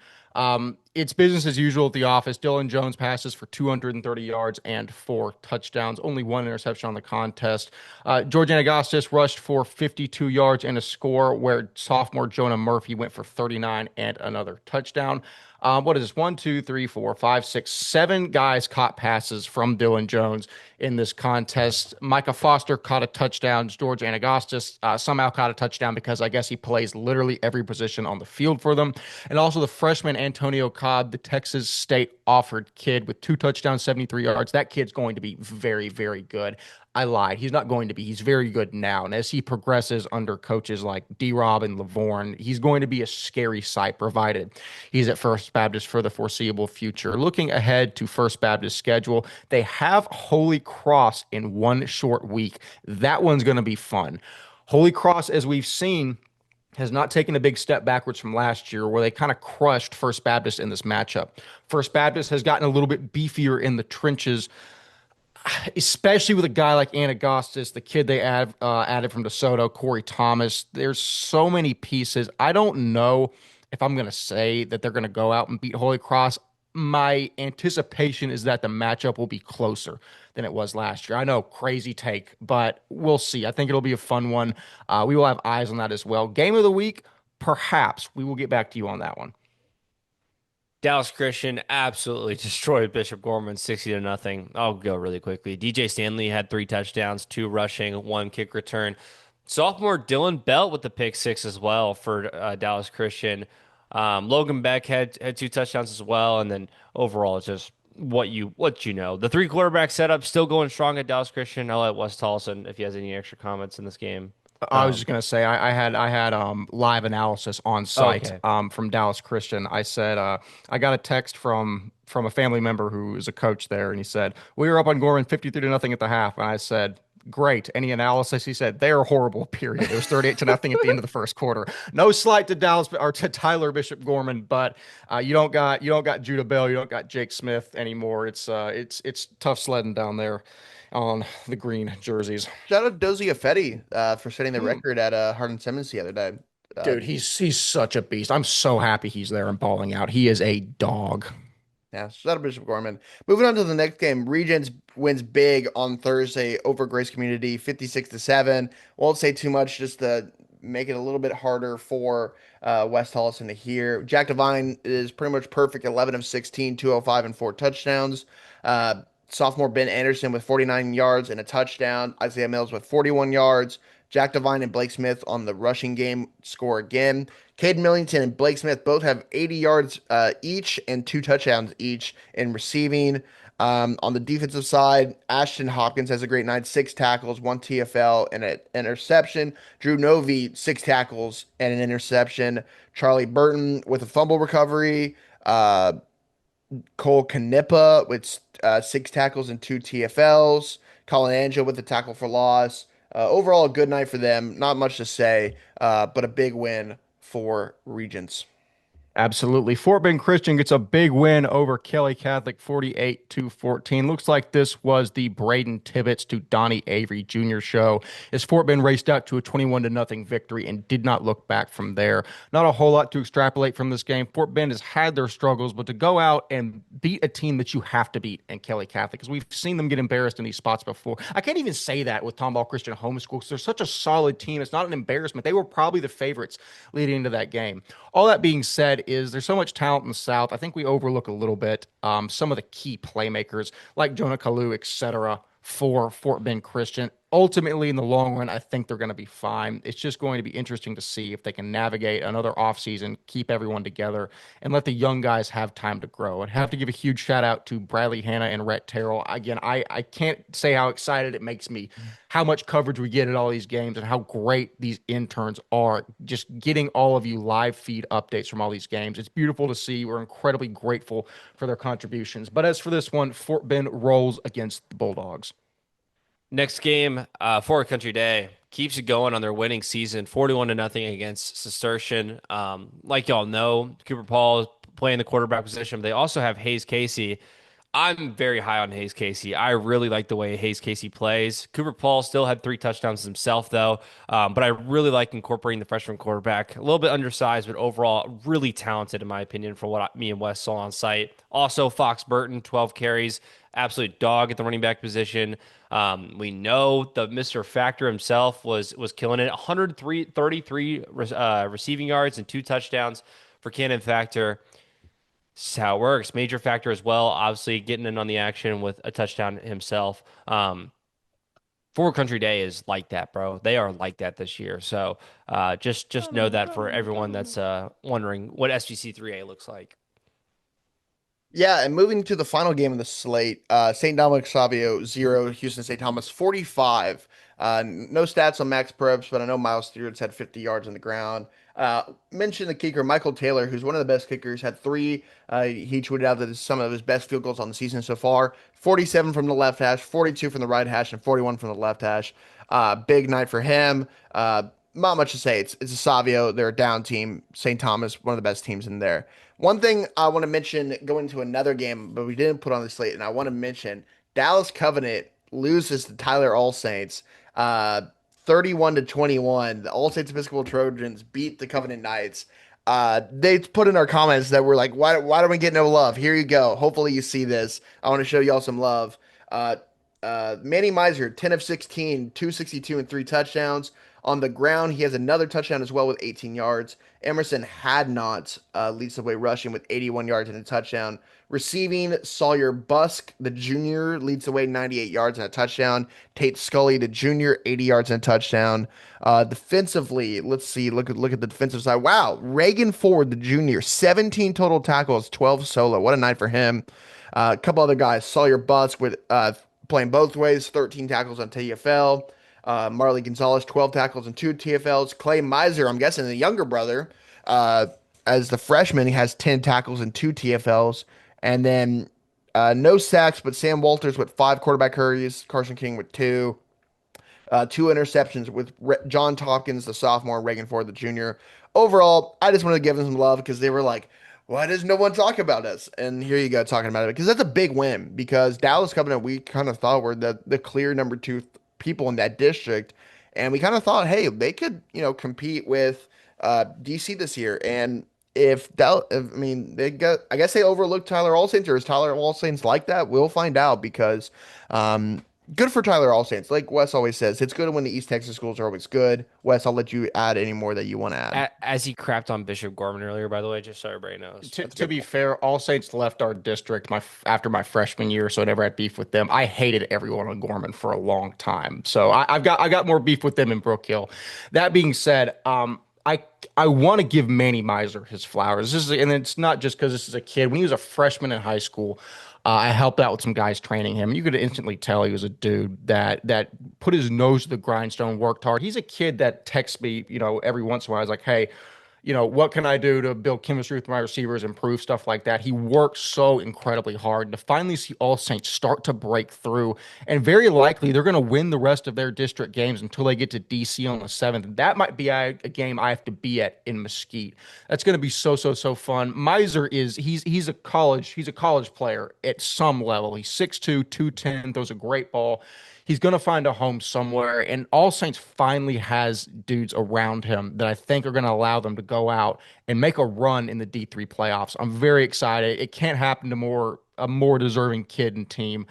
It's business as usual at the office. Dylan Jones passes for 230 yards and 4 touchdowns. Only 1 interception on the contest. George Anagostis rushed for 52 yards and a score, where sophomore Jonah Murphy went for 39 and another touchdown. What is this? 1, 2, 3, 4, 5, 6, 7 guys caught passes from Dylan Jones in this contest. Micah Foster caught a touchdown. George Anagostis somehow caught a touchdown because I guess he plays literally every position on the field for them. And also the freshman Antonio Cobb, the Texas State offered kid with 2 touchdowns, 73 yards. That kid's going to be very, very good. I lied. He's not going to be. He's very good now. And as he progresses under coaches like D-Rob and Lavorne, he's going to be a scary sight, provided he's at First Baptist for the foreseeable future. Looking ahead to First Baptist schedule, they have Holy Cross in one short week. That one's going to be fun. Holy Cross, as we've seen, has not taken a big step backwards from last year where they kind of crushed First Baptist in this matchup. First Baptist has gotten a little bit beefier in the trenches, especially with a guy like Anagostis, the kid they added from DeSoto, Corey Thomas. There's so many pieces. I don't know if I'm going to say that they're going to go out and beat Holy Cross. My anticipation is that the matchup will be closer than it was last year. I know, crazy take, but we'll see. I think it'll be a fun one. We will have eyes on that as well. Game of the week, perhaps. We will get back to you on that one. Dallas Christian absolutely destroyed Bishop Gorman 60-0. I'll go really quickly. DJ Stanley had 3 touchdowns, 2 rushing, 1 kick return. Sophomore Dylan Belt with the pick 6 as well for Dallas Christian. Logan Beck had 2 touchdowns as well, and then overall it's just what you know. The 3 quarterback setup still going strong at Dallas Christian. I'll let Wes Tolleson if he has any extra comments in this game. I was just gonna say I had live analysis on site Okay. from Dallas Christian. I said I got a text from a family member who is a coach there, and he said we were up on Gorman 53-0 at the half, and I said, great. Any analysis? He said they are horrible. Period. It was 38-0 at the end of the first quarter. No slight to Dallas or to Tyler Bishop Gorman, but you don't got Judah Bell, you don't got Jake Smith anymore. It's tough sledding down there on the green jerseys. Shout out to Dozie Affetti for setting the record at Hardin Simmons the other day. Dude, he's such a beast. I'm so happy he's there and balling out. He is a dog. Yeah, shout out Bishop Gorman. Moving on to the next game, Regents wins big on Thursday over Grace Community, 56-7. Won't say too much, just to make it a little bit harder for Wes Tolleson to hear. Jack Devine is pretty much perfect, 11 of 16, 205 and 4 touchdowns. Sophomore Ben Anderson with 49 yards and a touchdown. Isaiah Mills with 41 yards. Jack Devine and Blake Smith on the rushing game score again. Cade Millington and Blake Smith both have 80 yards each and 2 touchdowns each in receiving. On the defensive side, Ashton Hopkins has a great night, 6 tackles, 1 TFL, and an interception. Drew Novy, 6 tackles and an interception. Charlie Burton with a fumble recovery. Cole Canepa with 6 tackles and 2 TFLs. Colin Angel with a tackle for loss. Overall, a good night for them. Not much to say, but a big win for Regents. Absolutely. Fort Bend Christian gets a big win over Kelly Catholic 48-14. Looks like this was the Braden Tibbetts to Donnie Avery Jr. show as Fort Bend raced out to a 21 to nothing victory and did not look back from there. Not a whole lot to extrapolate from this game. Fort Bend has had their struggles, but to go out and beat a team that you have to beat in Kelly Catholic, because we've seen them get embarrassed in these spots before. I can't even say that with Tomball Christian Homeschool because they're such a solid team. It's not an embarrassment. They were probably the favorites leading into that game. All that being said, is there's so much talent in the South. I think we overlook a little bit some of the key playmakers like Jonah Kalu, etc. for Fort Bend Christian. Ultimately, in the long run, I think they're going to be fine. It's just going to be interesting to see if they can navigate another offseason, keep everyone together, and let the young guys have time to grow. And have to give a huge shout out to Bradley Hanna and Rhett Terrell. Again, I can't say how excited it makes me, how much coverage we get at all these games, and how great these interns are. Just getting all of you live feed updates from all these games. It's beautiful to see. We're incredibly grateful for their contributions. But as for this one, Fort Bend rolls against the Bulldogs. Next game, Forward Country Day keeps it going on their winning season, 41 to nothing against Cistercian. Like y'all know, Cooper Paul is playing the quarterback position. But they also have Hayes Casey. I'm very high on Hayes Casey. I really like the way Hayes Casey plays. Cooper Paul still had 3 touchdowns himself, though. But I really like incorporating the freshman quarterback. A little bit undersized, but overall really talented, in my opinion, for what me and Wes saw on site. Also, Fox Burton, 12 carries. Absolute dog at the running back position. We know the Mr. Factor himself was killing it. 133 receiving yards and 2 touchdowns for Cannon Factor. This is how it works. Major Factor as well, obviously getting in on the action with a touchdown himself. Forward Country Day is like that, bro. They are like that this year. So just know that for everyone that's wondering what SGC 3A looks like. Yeah, and moving to the final game of the slate, St. Dominic Savio 0, Houston St. Thomas 45. No stats on Max Probst, but I know Miles Stewart's had 50 yards on the ground. Mention the kicker, Michael Taylor, who's one of the best kickers, had 3. He tweeted out that it's some of his best field goals on the season so far. 47 from the left hash, 42 from the right hash, and 41 from the left hash. Big night for him. Not much to say. It's a Savio. They're a down team. St. Thomas, one of the best teams in there. One thing I want to mention going to another game, but we didn't put on the slate, and I want to mention Dallas Covenant loses to Tyler All Saints, 31 to 21. The All Saints Episcopal Trojans beat the Covenant Knights. They put in our comments that we're like, why don't we get no love? Here you go. Hopefully you see this. I want to show y'all some love. Manny Miser, 10 of 16, 262 and 3 touchdowns. On the ground, he has another touchdown as well with 18 yards. Emerson Hadnot leads the way rushing with 81 yards and a touchdown. Receiving, Sawyer Busk, the junior, leads the way 98 yards and a touchdown. Tate Scully, the junior, 80 yards and a touchdown. Defensively, let's see, look at the defensive side. Wow, Reagan Ford, the junior, 17 total tackles, 12 solo. What a night for him. A couple other guys, Sawyer Busk with playing both ways, 13 tackles on TFL. Marley Gonzalez, 12 tackles and 2 TFLs. Clay Miser, I'm guessing the younger brother, as the freshman, he has 10 tackles and 2 TFLs. And then no sacks, but Sam Walters with 5 quarterback hurries. Carson King with 2. 2 interceptions with John Tompkins, the sophomore, and Reagan Ford, the junior. Overall, I just wanted to give them some love because they were like, why does no one talk about us? And here you go talking about it because that's a big win because Dallas Covenant, we kind of thought were the clear number 2 people in that district. And we kind of thought, hey, they could, compete with DC this year. And I guess they overlooked Tyler Allsaints, or is Tyler Allsaints like that? We'll find out because good for Tyler Allsaints. Like Wes always says, it's good when the East Texas schools are always good. Wes, I'll let you add any more that you want to add. As he crapped on Bishop Gorman earlier, by the way, just so everybody knows. To be fair, All Saints left our district after my freshman year, so I never had beef with them. I hated everyone on Gorman for a long time, so I've got more beef with them in Brook Hill. That being said, I want to give Manny Miser his flowers. And it's not just because this is a kid. When he was a freshman in high school, I helped out with some guys training him. You could instantly tell he was a dude that put his nose to the grindstone, worked hard. He's a kid that texts me, every once in a while. I was like, hey, what can I do to build chemistry with my receivers, improve stuff like that. He worked so incredibly hard to finally see All Saints start to break through. And very likely they're going to win the rest of their district games until they get to DC on the 7th. That might be a game I have to be at in Mesquite. That's going to be so fun. Miser he's a college player at some level. He's 6'2", 210, throws a great ball. He's going to find a home somewhere, and All Saints finally has dudes around him that I think are going to allow them to go out and make a run in the D3 playoffs. I'm very excited. It can't happen to a more deserving kid and team.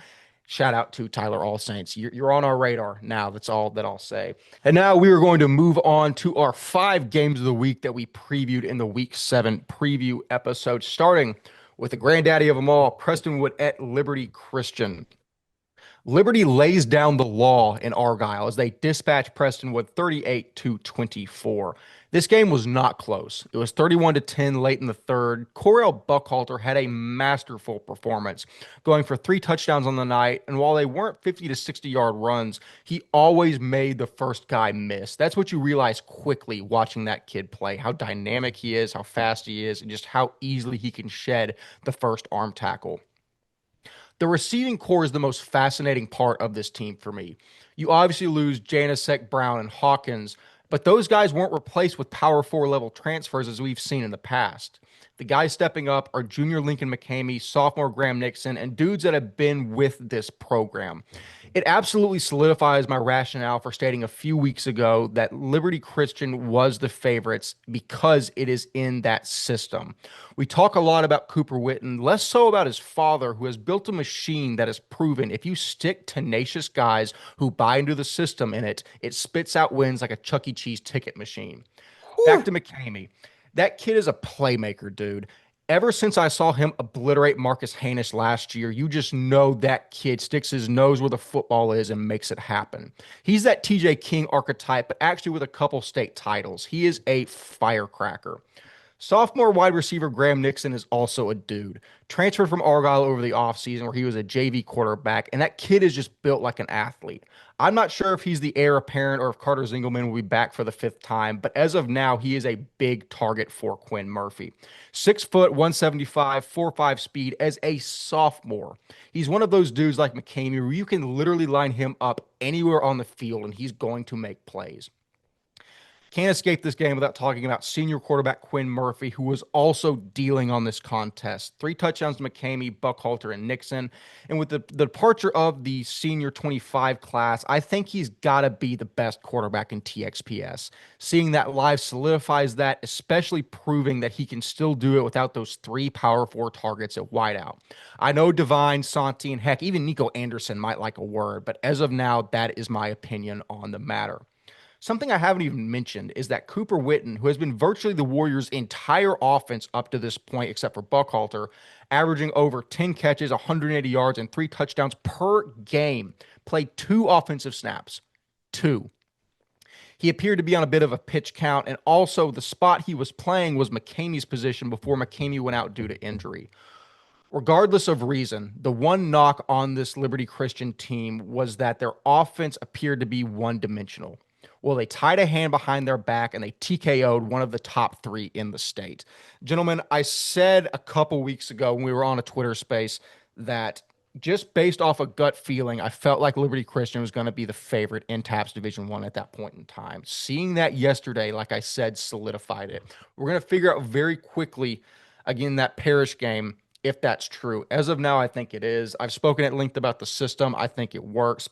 Shout out to Tyler All Saints. You're on our radar now. That's all that I'll say. And now we are going to move on to our 5 games of the week that we previewed in the Week 7 preview episode, starting with the granddaddy of them all, Prestonwood at Liberty Christian. Liberty lays down the law in Argyle as they dispatch Prestonwood 38-24. This game was not close. It was 31-10 late in the third. Corell Buckhalter had a masterful performance, going for 3 touchdowns on the night. And while they weren't 50 to 60-yard runs, he always made the first guy miss. That's what you realize quickly watching that kid play, how dynamic he is, how fast he is, and just how easily he can shed the first arm tackle. The receiving core is the most fascinating part of this team for me. You obviously lose Janasek, Brown, and Hawkins, but those guys weren't replaced with Power 4 level transfers as we've seen in the past. The guys stepping up are junior Lincoln McCamey, sophomore Graham Nixon, and dudes that have been with this program. It absolutely solidifies my rationale for stating a few weeks ago that Liberty Christian was the favorites because it is in that system. We talk a lot about Cooper Witten, less so about his father, who has built a machine that has proven if you stick tenacious guys who buy into the system in it, it spits out wins like a Chuck E. Cheese ticket machine. Back to McCamey. That kid is a playmaker, dude. Ever since I saw him obliterate Marcus Hanish last year, you just know that kid sticks his nose where the football is and makes it happen. He's that TJ King archetype, but actually with a couple state titles. He is a firecracker. Sophomore wide receiver Graham Nixon is also a dude. Transferred from Argyle over the offseason where he was a JV quarterback, and that kid is just built like an athlete. I'm not sure if he's the heir apparent or if Carter Zingelman will be back for the 5th time, but as of now, he is a big target for Quinn Murphy. 6 foot, 175, 4.5 speed as a sophomore. He's one of those dudes like McCamey where you can literally line him up anywhere on the field and he's going to make plays. Can't escape this game without talking about senior quarterback Quinn Murphy, who was also dealing on this contest. 3 touchdowns to McCamey, Buckhalter, and Nixon. And with the departure of the senior 25 class, I think he's got to be the best quarterback in TXPS. Seeing that live solidifies that, especially proving that he can still do it without those 3 Power 4 targets at wideout. I know Divine, Santi, and heck, even Nico Anderson might like a word, but as of now, that is my opinion on the matter. Something I haven't even mentioned is that Cooper Witten, who has been virtually the Warriors' entire offense up to this point, except for Buckhalter, averaging over 10 catches, 180 yards, and 3 touchdowns per game, played 2 offensive snaps. 2. He appeared to be on a bit of a pitch count, and also the spot he was playing was McCamey's position before McCamey went out due to injury. Regardless of reason, the one knock on this Liberty Christian team was that their offense appeared to be one-dimensional. Well, they tied a hand behind their back and they TKO'd one of the top 3 in the state. Gentlemen, I said a couple weeks ago when we were on a Twitter space that just based off a gut feeling, I felt like Liberty Christian was going to be the favorite in TAPS Division 1 at that point in time. Seeing that yesterday, like I said, solidified it. We're going to figure out very quickly, again, that Parish game, if that's true. As of now, I think it is. I've spoken at length about the system. I think it works.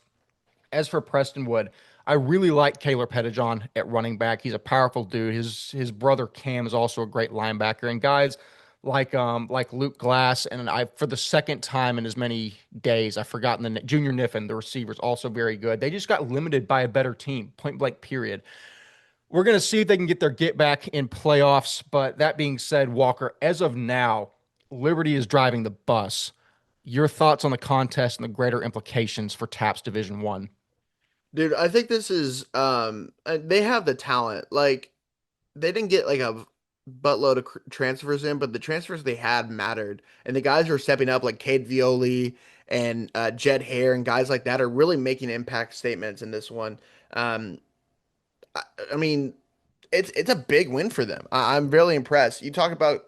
As for Prestonwood, I really like Kaylor Pettijohn at running back. He's a powerful dude. His brother Cam is also a great linebacker. And guys like Luke Glass and I for the second time in as many days, I've forgotten the Junior Niffen, the receiver's also very good. They just got limited by a better team, point blank period. We're going to see if they can get their get back in playoffs. But that being said, Walker, as of now, Liberty is driving the bus. Your thoughts on the contest and the greater implications for TAPS Division 1? Dude, I think this is they have the talent. Like they didn't get like a buttload of transfers in, but the transfers they had mattered. And the guys who are stepping up like Cade Violi and Jed Hare and guys like that are really making impact statements in this one. I mean, it's a big win for them. I'm really impressed. You talk about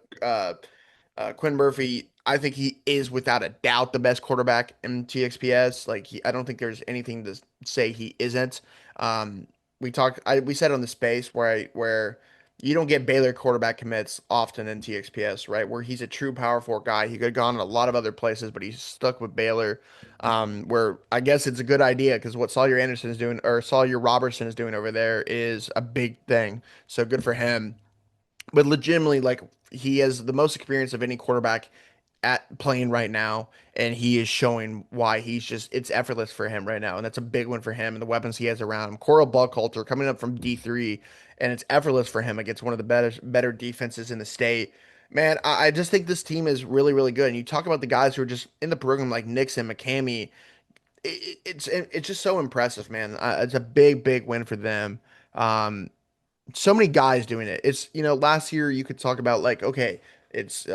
Quinn Murphy. I think he is without a doubt the best quarterback in TXPS. Like I don't think there's anything to say he isn't. Um, we said on the space where you don't get Baylor quarterback commits often in TXPS, right? Where he's a true power four guy. He could have gone a lot of other places, but he's stuck with Baylor. Where I guess it's a good idea because what Sawyer Anderson is doing or Sawyer Robertson is doing over there is a big thing. So good for him. But legitimately, like he has the most experience of any quarterback at playing right now, and he is showing why it's effortless for him right now, and that's a big one for him and the weapons he has around him. Coral Buckhalter coming up from D3, and it's effortless for him against one of the better defenses in the state. Man, I just think this team is really, really good. And you talk about the guys who are just in the program like Nixon, McCamey. It's just so impressive, man. It's a big, big win for them. So many guys doing it. It's, last year you could talk about like, okay, it's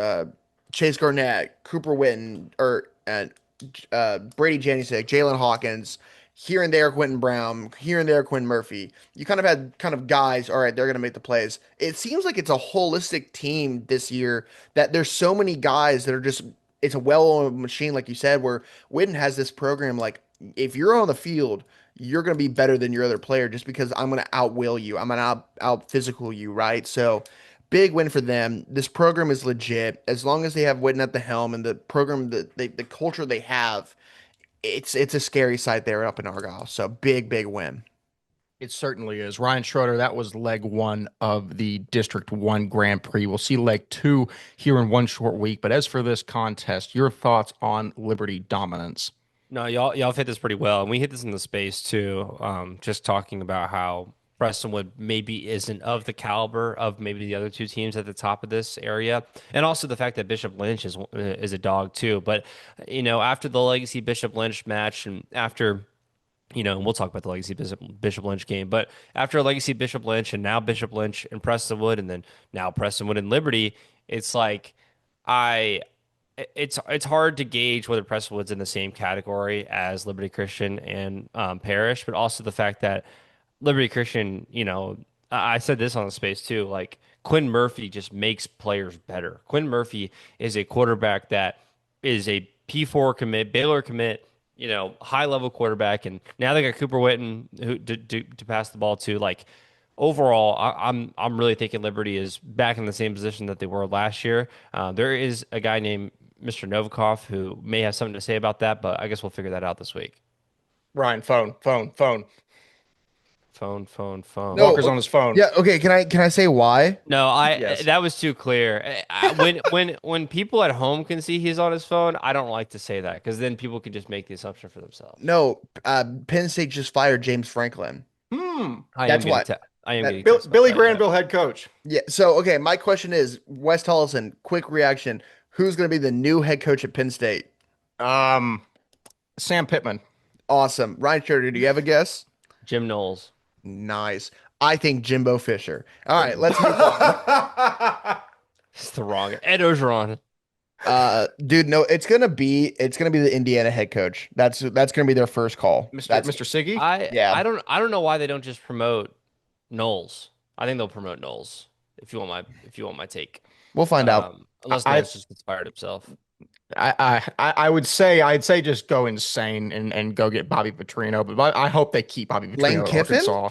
Chase Garnett, Cooper Witten, or Brady Janusik, Jalen Hawkins, here and there Quentin Brown, here and there Quinn Murphy. You kind of had guys, all right, they're going to make the plays. It seems like it's a holistic team this year that there's so many guys that are just, it's a well-oiled machine, like you said, where Witten has this program like, if you're on the field, you're going to be better than your other player just because I'm going to outwill you. I'm going to out physical you, right? So big win for them. This program is legit. As long as they have Witten at the helm and the program, the culture they have, it's a scary sight there up in Argyle. So big, big win. It certainly is. Ryan Schroeder, that was leg 1 of the District 1 Grand Prix. We'll see leg 2 here in one short week. But as for this contest, your thoughts on Liberty dominance? No, y'all hit this pretty well, and we hit this in the space too. Just talking about how Prestonwood maybe isn't of the caliber of maybe the other two teams at the top of this area, and also the fact that Bishop Lynch is a dog too. But after the Legacy Bishop Lynch match, and after and we'll talk about the Legacy Bishop Lynch game, but after Legacy Bishop Lynch, and now Bishop Lynch and Prestonwood, and then now Prestonwood and Liberty, it's like it's hard to gauge whether Prestonwood's in the same category as Liberty Christian and Parish, but also the fact that Liberty Christian, I said this on the space too, like Quinn Murphy just makes players better. Quinn Murphy is a quarterback that is a P4 commit, Baylor commit, high level quarterback, and now they got Cooper Witten who to pass the ball to. Like overall, I'm really thinking Liberty is back in the same position that they were last year. There is a guy named Mr. Novikov who may have something to say about that, but I guess we'll figure that out this week. Ryan, phone. Phone. No, Walker's on his phone. Yeah. Okay. Can I say why? No, Yes. that was too clear. When people at home can see he's on his phone, I don't like to say that because then people can just make the assumption for themselves. No. Penn State just fired James Franklin. That's why. Billy Granville, head coach. Yeah. So okay, my question is, Wes Tolleson, quick reaction. Who's going to be the new head coach at Penn State? Sam Pittman. Awesome. Ryan Schroeder, do you have a guess? Jim Knowles. Nice. I think Jimbo Fisher. All right, let's move on. It's the wrong Ed Ogeron. Dude, no, it's gonna be the Indiana head coach. That's gonna be their first call. Mr. Siggy? I don't know why they don't just promote Knowles. I think they'll promote Knowles if you want my take. We'll find out. Unless Knowles just gets fired himself. I'd say just go insane and go get Bobby Petrino, but I hope they keep Bobby Petrino. Lane Kiffin? Arkansas.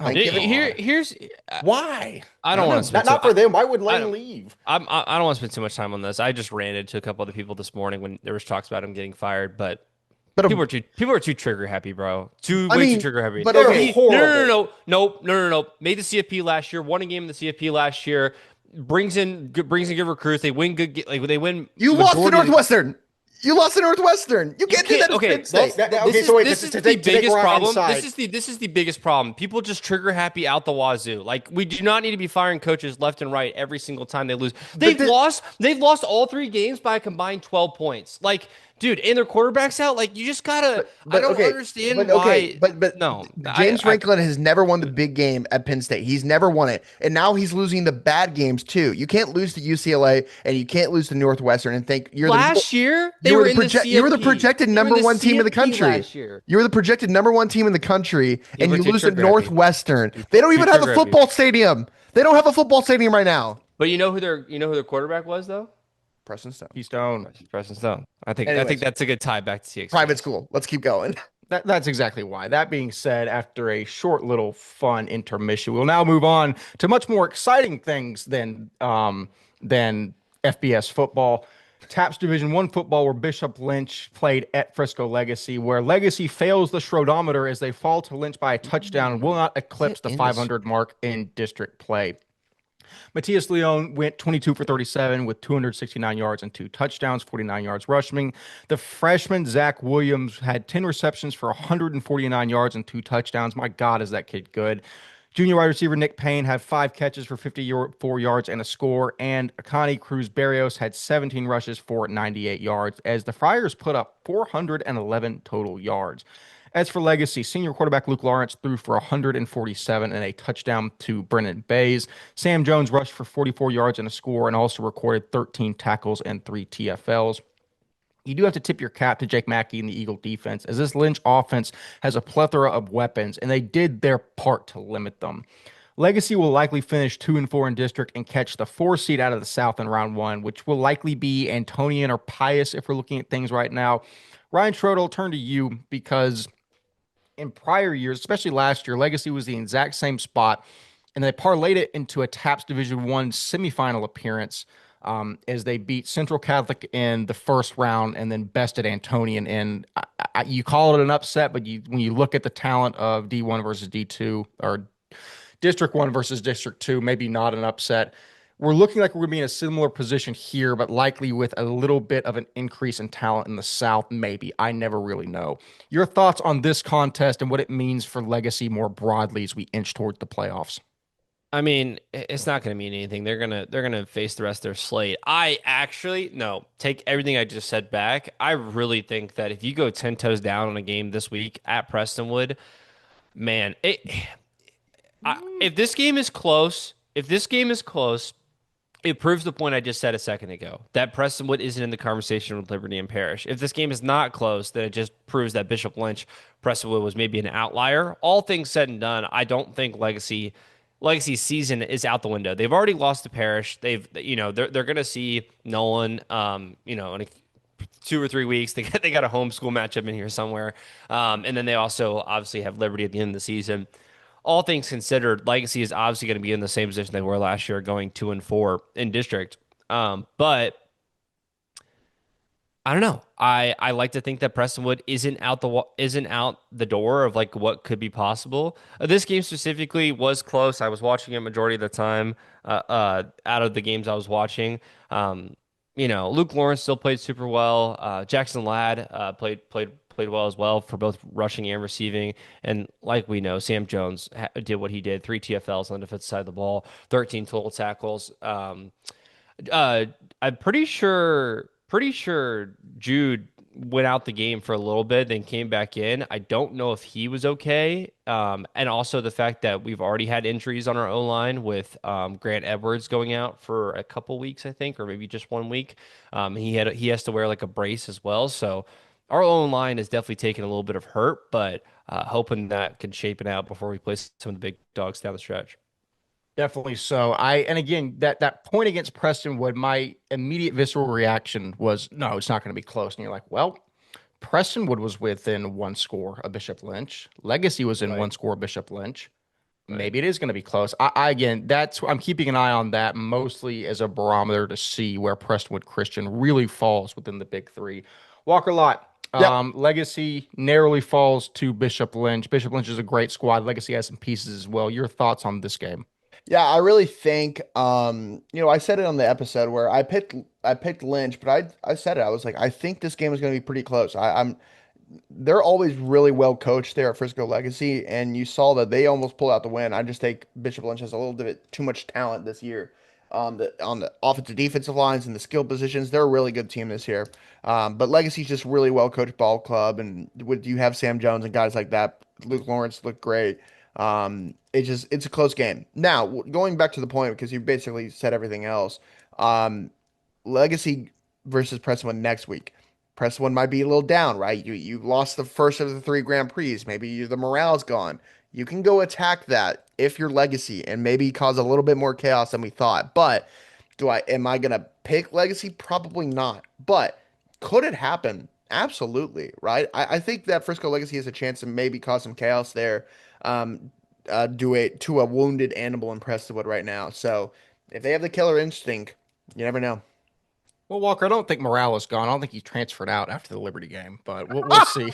Here's why I don't want to spend not for them. Why would Lane leave? I don't want to spend too much time on this. I just ranted to a couple other people this morning when there was talks about him getting fired, but people are too trigger happy, bro. Too trigger happy. But okay, no. Made the CFP last year. Won a game in the CFP last year. Brings in good recruits. They win good. Like they win. You lost to Northwestern. You lost to Northwestern. You can't do that. Okay, this is the biggest problem. This is the biggest problem. People just trigger happy out the wazoo. Like we do not need to be firing coaches left and right every single time they lose. They've lost all 3 games by a combined 12 points. Like dude, and their quarterback's out. Like you just gotta. But I but don't okay, understand but okay, why. but No, James I Franklin has never won the big game at Penn State. He's never won it, and now he's losing the bad games too. You can't lose to UCLA and you can't lose to Northwestern and think last year they you were were the in the project you were the CFP. projected They were in number the one team in the CFP country. last year. You were the projected number one team in the country, and People are you too lose to trigger happy. Northwestern. Too, They don't too even have a trigger happy. football stadium. They don't have a football stadium right now. But you know who their quarterback was though? Preston Stone. Keystone. Preston Stone. I think Anyways, that's a good tie back to private CXCS. school. Let's keep going. That's exactly why. That being said, after a short little fun intermission, we'll now move on to much more exciting things than FBS football. TAPS Division One football, where Bishop Lynch played at Frisco Legacy, where Legacy fails the Schroedometer as they fall to Lynch by a touchdown and will not eclipse the 500 mark in district play. Matias Leon went 22 for 37 with 269 yards and 2 touchdowns, 49 yards rushing. The freshman Zach Williams had 10 receptions for 149 yards and 2 touchdowns. My God, is that kid good? Junior wide receiver Nick Payne had 5 catches for 54 yards and a score, and Akani Cruz Barrios had 17 rushes for 98 yards as the Friars put up 411 total yards. As for Legacy, senior quarterback Luke Lawrence threw for 147 and a touchdown to Brennan Bays. Sam Jones rushed for 44 yards and a score and also recorded 13 tackles and 3 TFLs. You do have to tip your cap to Jake Mackey and the Eagle defense, as this Lynch offense has a plethora of weapons, and they did their part to limit them. Legacy will likely finish 2-4 in district and catch the 4 seed out of the South in round 1, which will likely be Antonian or Pius if we're looking at things right now. Ryan Schroeder, I'll turn to you because in prior years, especially last year, Legacy was the exact same spot, and they parlayed it into a TAPS Division One semifinal appearance as they beat Central Catholic in the first round and then bested Antonian. And you call it an upset, but when you look at the talent of D1 versus D2 or District 1 versus District 2, maybe not an upset. We're looking like we're going to be in a similar position here, but likely with a little bit of an increase in talent in the South, maybe. I never really know. Your thoughts on this contest and what it means for Legacy more broadly as we inch towards the playoffs? I mean, it's not going to mean anything. They're gonna face the rest of their slate. I actually no, take everything I just said back. I really think that if you go 10 toes down on a game this week at Prestonwood, man, if this game is close, it proves the point I just said a second ago that Prestonwood isn't in the conversation with Liberty and Parrish. If this game is not close, then it just proves that Bishop Lynch, Prestonwood was maybe an outlier. All things said and done, I don't think Legacy's season is out the window. They've already lost to Parrish. They're going to see Nolan, in 2 or 3 weeks. They got a homeschool matchup in here somewhere, and then they also obviously have Liberty at the end of the season. All things considered, Legacy is obviously going to be in the same position they were last year, going 2-4 in district. But I don't know. I like to think that Prestonwood isn't out the door of like what could be possible. This game specifically was close. I was watching it majority of the time. Out of the games I was watching, Luke Lawrence still played super well. Jackson Ladd played well as well for both rushing and receiving. And like we know, Sam Jones did what he did: 3 TFLs on the defensive side of the ball, 13 total tackles. I'm pretty sure Jude went out the game for a little bit, then came back in. I don't know if he was okay. And also the fact that we've already had injuries on our O line with Grant Edwards going out for a couple weeks, I think, or maybe just 1 week. He has to wear like a brace as well. So our O line is definitely taking a little bit of hurt, but hoping that can shape it out before we play some of the big dogs down the stretch. Definitely so. And again, that point against Prestonwood, my immediate visceral reaction was, no, it's not going to be close. And you're like, well, Prestonwood was within 1 score of Bishop Lynch. Legacy was in 1 score of Bishop Lynch. Maybe it is going to be close. I'm keeping an eye on that mostly as a barometer to see where Prestonwood Christian really falls within the big 3. Walker Lott. Yep. Legacy narrowly falls to Bishop Lynch. Bishop Lynch is a great squad. Legacy has some pieces as well. Your thoughts on this game? Yeah, I really think I said it on the episode where I picked Lynch, but I said it. I was like, I think this game is going to be pretty close. They're always really well coached there at Frisco Legacy, and you saw that they almost pulled out the win. I just think Bishop Lynch has a little bit too much talent this year. on the offensive defensive lines and the skill positions. They're a really good team this year. But Legacy's just really well coached ball club, and with you have Sam Jones and guys like that, Luke Lawrence looked great. It's a close game. Now, going back to the point because you basically said everything else. Um, Legacy versus Prestonwood next week. Prestonwood might be a little down, right? You lost the first of the three Grand Prix. Maybe the morale's gone. You can go attack that if you're Legacy and maybe cause a little bit more chaos than we thought. But am I gonna pick Legacy? Probably not. But could it happen? Absolutely, right? I think that Frisco Legacy has a chance to maybe cause some chaos there. Um, do it to a wounded animal in Prestonwood right now. So if they have the killer instinct, you never know. Well, Walker, I don't think Morale is gone. I don't think he transferred out after the Liberty game, but we'll see.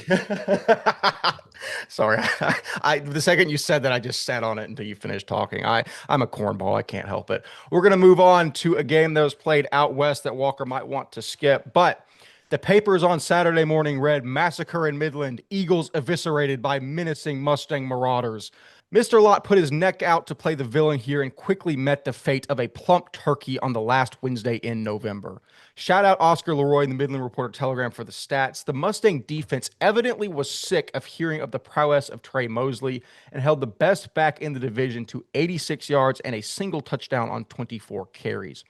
Sorry, the second you said that, I just sat on it until you finished talking. I'm a cornball. I can't help it. We're gonna move on to a game that was played out west that Walker might want to skip, but the papers on Saturday morning read massacre in Midland. Eagles eviscerated by menacing Mustang marauders. Mr. Lott put his neck out to play the villain here and quickly met the fate of a plump turkey on the last Wednesday in November. Shout out Oscar Leroy in the Midland Reporter Telegram for the stats. The Mustang defense evidently was sick of hearing of the prowess of Trey Mosley and held the best back in the division to 86 yards and a single touchdown on 24 carries.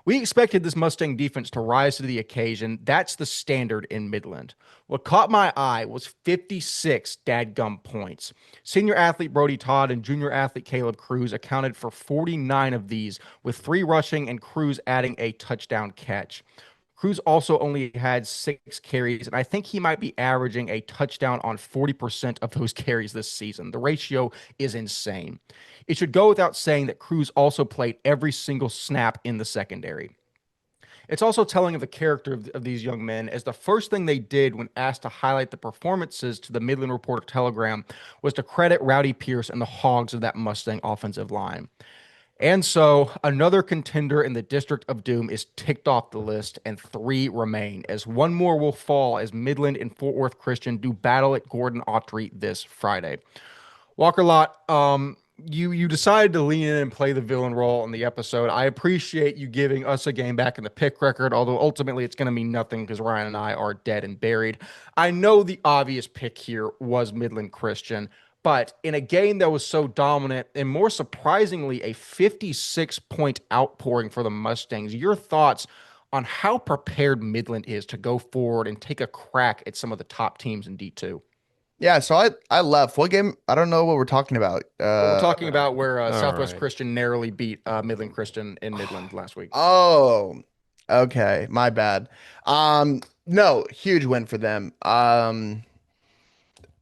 We expected this Mustang defense to rise to the occasion. That's the standard in Midland. What caught my eye was 56 dadgum points. Senior athlete Brody Todd and junior athlete Caleb Cruz accounted for 49 of these, with 3 rushing and Cruz adding a touchdown catch. Cruz also only had 6 carries, and I think he might be averaging a touchdown on 40% of those carries this season. The ratio is insane. It should go without saying that Cruz also played every single snap in the secondary. It's also telling of the character of these young men, as the first thing they did when asked to highlight the performances to the Midland Reporter Telegram was to credit Rowdy Pierce and the hogs of that Mustang offensive line. And so another contender in the District of Doom is ticked off the list, and 3 remain, as one more will fall as Midland and Fort Worth Christian do battle at Gordon Autry this Friday. Walker Lott, you decided to lean in and play the villain role in the episode. I appreciate you giving us a game back in the pick record, although ultimately it's going to mean nothing because Ryan and I are dead and buried. I know the obvious pick here was Midland Christian, but in a game that was so dominant and more surprisingly a 56-point outpouring for the Mustangs, your thoughts on how prepared Midland is to go forward and take a crack at some of the top teams in D2? Yeah, so I left. What game? I don't know what we're talking about. We're talking about where Southwest right. Christian narrowly beat Midland Christian in Midland last week. Oh, okay, my bad. No, huge win for them.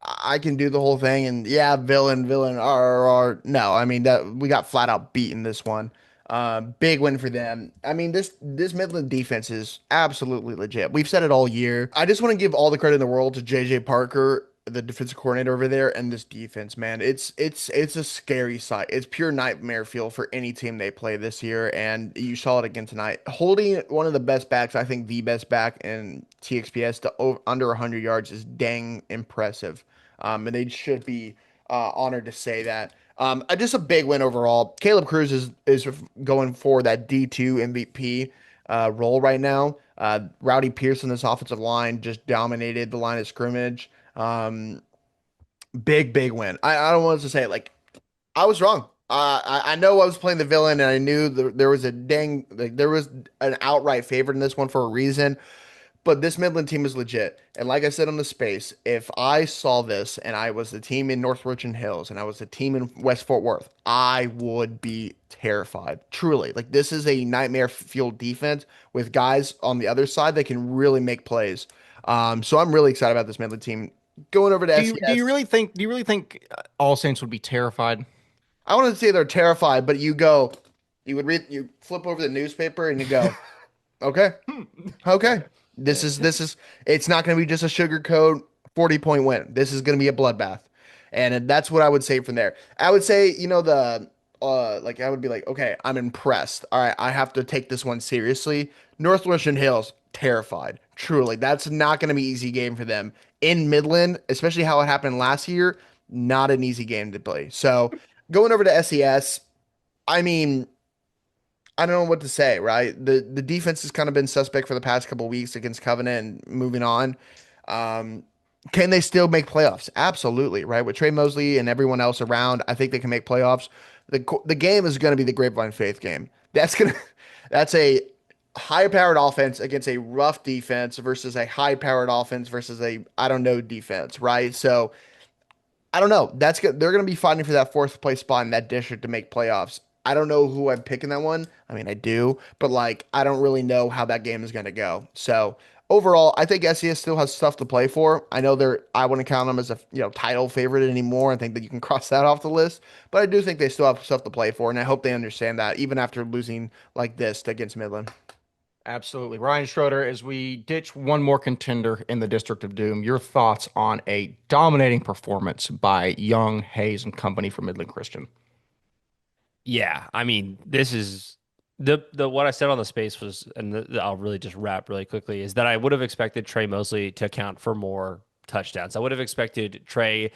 I can do the whole thing, and yeah, villain, R. No, I mean that we got flat out beaten this one. Big win for them. I mean, this Midland defense is absolutely legit. We've said it all year. I just want to give all the credit in the world to JJ Parker, the defensive coordinator over there, and this defense, man. It's a scary sight. It's pure nightmare fuel for any team they play this year, and you saw it again tonight. Holding one of the best backs, I think the best back in TXPS to under 100 yards is dang impressive. And they should be honored to say that. Just a big win overall. Caleb Cruz is going for that D2 MVP role right now. Rowdy Pierce in this offensive line just dominated the line of scrimmage. Big win. I don't want to say it like I was wrong. I know I was playing the villain, and I knew there was there was an outright favorite in this one for a reason. But this Midland team is legit. And like I said on the space, if I saw this and I was the team in North Richland Hills and I was the team in West Fort Worth, I would be terrified. Truly. Like this is a nightmare fueled defense with guys on the other side that can really make plays. So I'm really excited about this Midland team. Going over to Do SES. you really think All Saints would be terrified? I want to say they're terrified, but you flip over the newspaper and you go, okay. Okay. This is it's not going to be just a sugar coat 40-point win. This is going to be a bloodbath. And that's what I would say from there. I would say, like I would be like, okay, I'm impressed. All right, I have to take this one seriously. Northwestern Hills terrified. Truly. That's not going to be an easy game for them. In Midland, especially how it happened last year, not an easy game to play. So, going over to SES, I mean, I don't know what to say, right? The defense has kind of been suspect for the past couple of weeks against Covenant and moving on. Um, can they still make playoffs? Absolutely, right? With Trey Mosley and everyone else around, I think they can make playoffs. The game is going to be the Grapevine Faith game. That's a high-powered offense against a rough defense versus a high-powered offense versus a I don't know defense, right? So I don't know. That's good. They're going to be fighting for that fourth place spot in that district to make playoffs. I don't know who I'm picking that one. I mean, I do, but like I don't really know how that game is going to go. So overall, I think SES still has stuff to play for. I know they're. I wouldn't count them as a title favorite anymore. I think that you can cross that off the list. But I do think they still have stuff to play for, and I hope they understand that even after losing like this against Midland. Absolutely. Ryan Schroeder, as we ditch one more contender in the District of Doom, your thoughts on a dominating performance by Young, Hayes, and company from Midland Christian? Yeah, I mean, this is the what I said on the space was, and I'll really just wrap really quickly, is that I would have expected Trey Mosley to account for more touchdowns. I would have expected Trey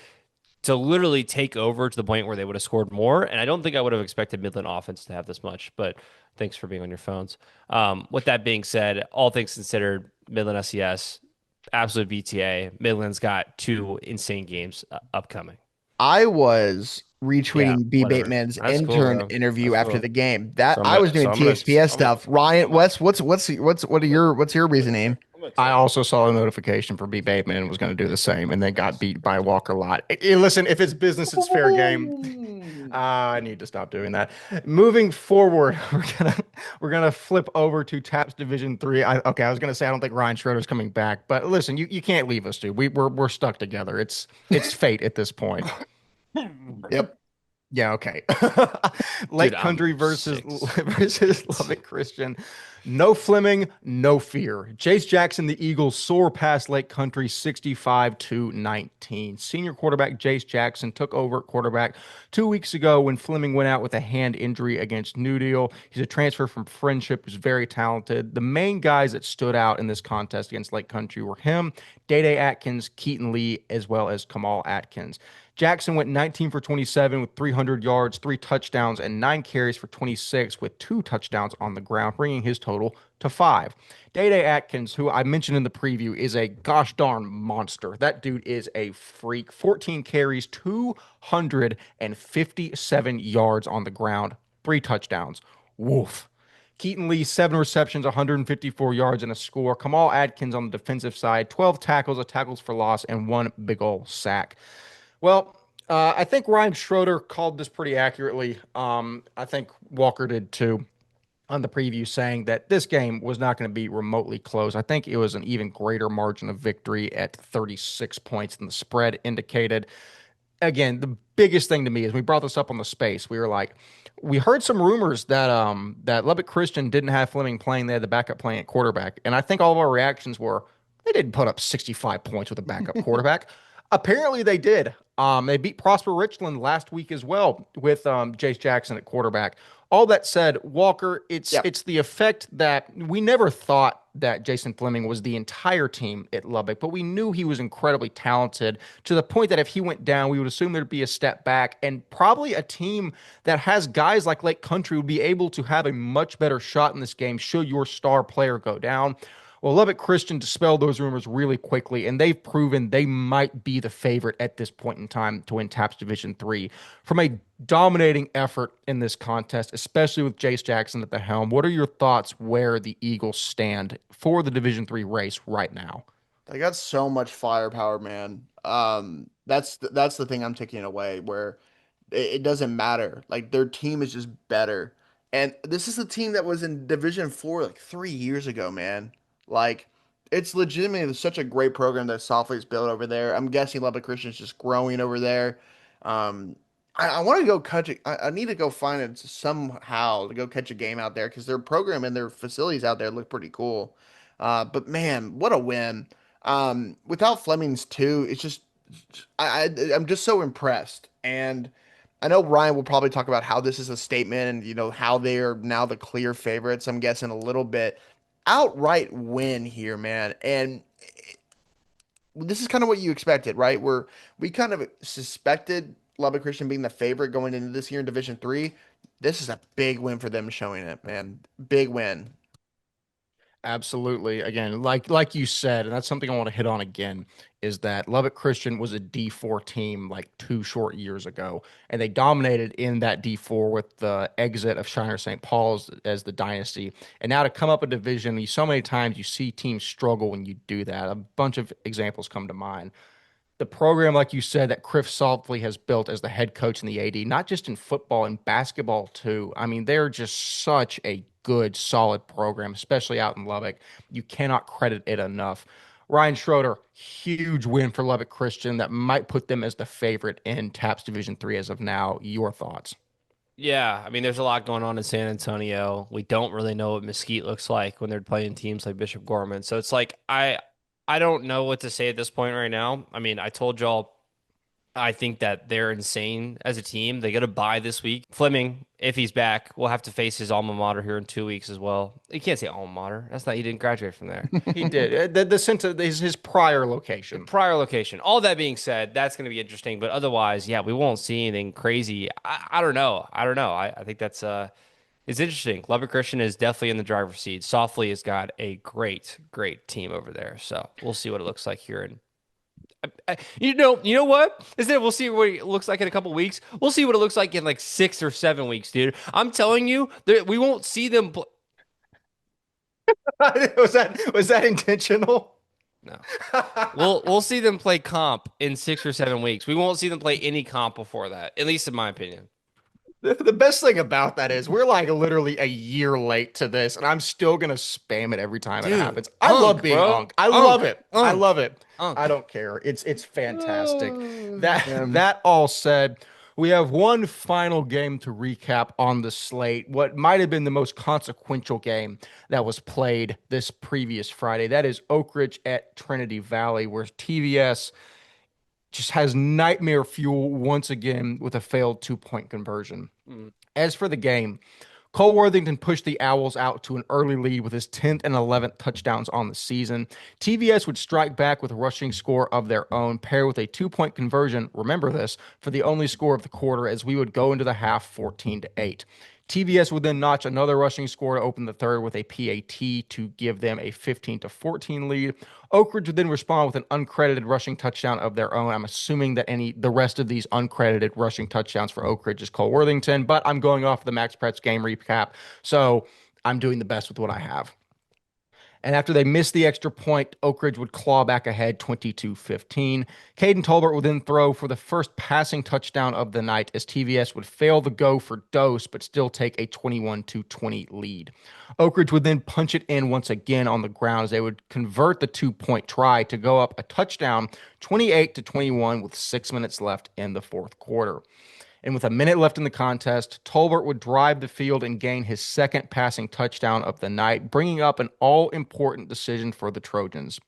to literally take over to the point where they would have scored more, and I don't think I would have expected Midland offense to have this much. But thanks for being on your phones. With that being said, all things considered, Midland SES, absolute BTA. Midland's got two insane games upcoming. I was Yeah, retweeting B whatever. Bateman's That's cool, intern bro. interview That's after cool. the game. That So I'm I gonna, was so doing I'm gonna, THPS I'm gonna, stuff. Ryan, I'm gonna, what's your reasoning? I'm gonna I tell you. also saw a notification for B. Bateman and was going to do the same and then got beat by Walker Lott. Listen, if it's business, it's fair game. I need to stop doing that. Moving forward, we're gonna flip over to TAPS Division Three. Okay, I was gonna say I don't think Ryan Schroeder's coming back, but listen, you can't leave us, dude. We're stuck together. It's fate at this point. Yep. Yeah, okay. Dude, Lake I'm Country versus six. versus Lubbock Christian. No Fleming, no fear. Chase Jackson, the Eagles soar past Lake Country 65 to 19. Senior quarterback Chase Jackson took over at quarterback 2 weeks ago when Fleming went out with a hand injury against New Deal. He's a transfer from Friendship, who's very talented. The main guys that stood out in this contest against Lake Country were him, Day Atkins, Keaton Lee, as well as Kamal Atkins. Jackson went 19 for 27 with 300 yards, 3 touchdowns, and 9 carries for 26 with 2 touchdowns on the ground, bringing his total to 5. Day Atkins, who I mentioned in the preview, is a gosh darn monster. That dude is a freak. 14 carries, 257 yards on the ground, 3 touchdowns. Woof. Keaton Lee, 7 receptions, 154 yards, and a score. Kamal Atkins on the defensive side, 12 tackles, a tackles for loss, and one big ol' sack. Well, I think Ryan Schroeder called this pretty accurately. I think Walker did too on the preview, saying that this game was not going to be remotely close. I think it was an even greater margin of victory at 36 points than the spread indicated. Again, the biggest thing to me is we brought this up on the space. We were like, we heard some rumors that Lubbock Christian didn't have Fleming playing. They had the backup playing at quarterback, and I think all of our reactions were they didn't put up 65 points with a backup quarterback. Apparently, they did. They beat Prosper Richland last week as well with Jace Jackson at quarterback. All that said, Walker, it's Yep. it's the effect that we never thought that Jason Fleming was the entire team at Lubbock, but we knew he was incredibly talented to the point that if he went down, we would assume there'd be a step back, and probably a team that has guys like Lake Country would be able to have a much better shot in this game should your star player go down. Well, Lubbock Christian dispelled those rumors really quickly, and they've proven they might be the favorite at this point in time to win TAPS Division Three. From a dominating effort in this contest, especially with Jace Jackson at the helm, what are your thoughts where the Eagles stand for the Division Three race right now? They got so much firepower, man. That's the thing I'm taking away where it doesn't matter. Like their team is just better. And this is a team that was in Division 4 like 3 years ago, man. Like it's legitimately such a great program that Softlake's built over there. I'm guessing Lubbock Christian's just growing over there. Um, I want to go catch it. I need to go find it somehow to go catch a game out there because their program and their facilities out there look pretty cool. But man, what a win! Without Fleming's too, it's just I'm just so impressed. And I know Ryan will probably talk about how this is a statement and how they are now the clear favorites. I'm guessing a little bit outright win here, man. And this is kind of what you expected, right? We kind of suspected Lubbock Christian being the favorite going into this year in Division Three, this is a big win for them showing it, man. Big win. Absolutely. Again, like you said, and that's something I want to hit on again, is that Lubbock Christian was a D4 team like 2 short years ago, and they dominated in that D4 with the exit of Shiner St. Paul's as the dynasty. And now to come up a division, so many times you see teams struggle when you do that. A bunch of examples come to mind. The program, like you said, that Chris Saltley has built as the head coach and the AD, not just in football and basketball too. I mean, they're just such a good, solid program, especially out in Lubbock. You cannot credit it enough. Ryan Schroeder, huge win for Lubbock Christian that might put them as the favorite in TAPS Division Three as of now. Your thoughts? Yeah, I mean, there's a lot going on in San Antonio. We don't really know what Mesquite looks like when they're playing teams like Bishop Gorman. So it's like I don't know what to say at this point right now. I mean, I told y'all I think that they're insane as a team. They got to bye this week. Fleming, if he's back, will have to face his alma mater here in 2 weeks as well. You can't say alma mater. That's not, he didn't graduate from there. He did. The sense of his prior location. Prior location. All that being said, that's going to be interesting. But otherwise, yeah, we won't see anything crazy. I don't know. I think that's it's interesting. Lubbock Christian is definitely in the driver's seat. Softly has got a great team over there. So we'll see what it looks like here in you know what? Instead, we'll see what it looks like in a couple weeks. We'll see what it looks like in like 6 or 7 weeks, dude. I'm telling you, we won't see them. Was that intentional? No, we'll see them play comp in 6 or 7 weeks. We won't see them play any comp before that, at least in my opinion. The best thing about that is we're like literally a year late to this, and I'm still gonna spam it every time it happens. I love being unk. I love it. I love it. I don't care. It's fantastic. That all said, we have one final game to recap on the slate. What might have been the most consequential game that was played this previous Friday. That is Oakridge at Trinity Valley, where TVS just has nightmare fuel once again with a failed 2-point conversion. As for the game, Cole Worthington pushed the Owls out to an early lead with his 10th and 11th touchdowns on the season. TVS would strike back with a rushing score of their own, paired with a 2-point conversion, remember this, for the only score of the quarter as we would go into the half 14-8. TVS would then notch another rushing score to open the third with a PAT to give them a 15-14 lead. Oakridge would then respond with an uncredited rushing touchdown of their own. I'm assuming that the rest of these uncredited rushing touchdowns for Oakridge is Cole Worthington, but I'm going off the Max Pretz game recap, so I'm doing the best with what I have. And after they missed the extra point, Oakridge would claw back ahead 22-15. Caden Tolbert would then throw for the first passing touchdown of the night as TVS would fail the go for dose, but still take a 21-20 lead. Oakridge would then punch it in once again on the ground as they would convert the 2-point try to go up a touchdown 28-21 with 6 minutes left in the fourth quarter. And with a minute left in the contest, Tolbert would drive the field and gain his second passing touchdown of the night, bringing up an all-important decision for the Trojans.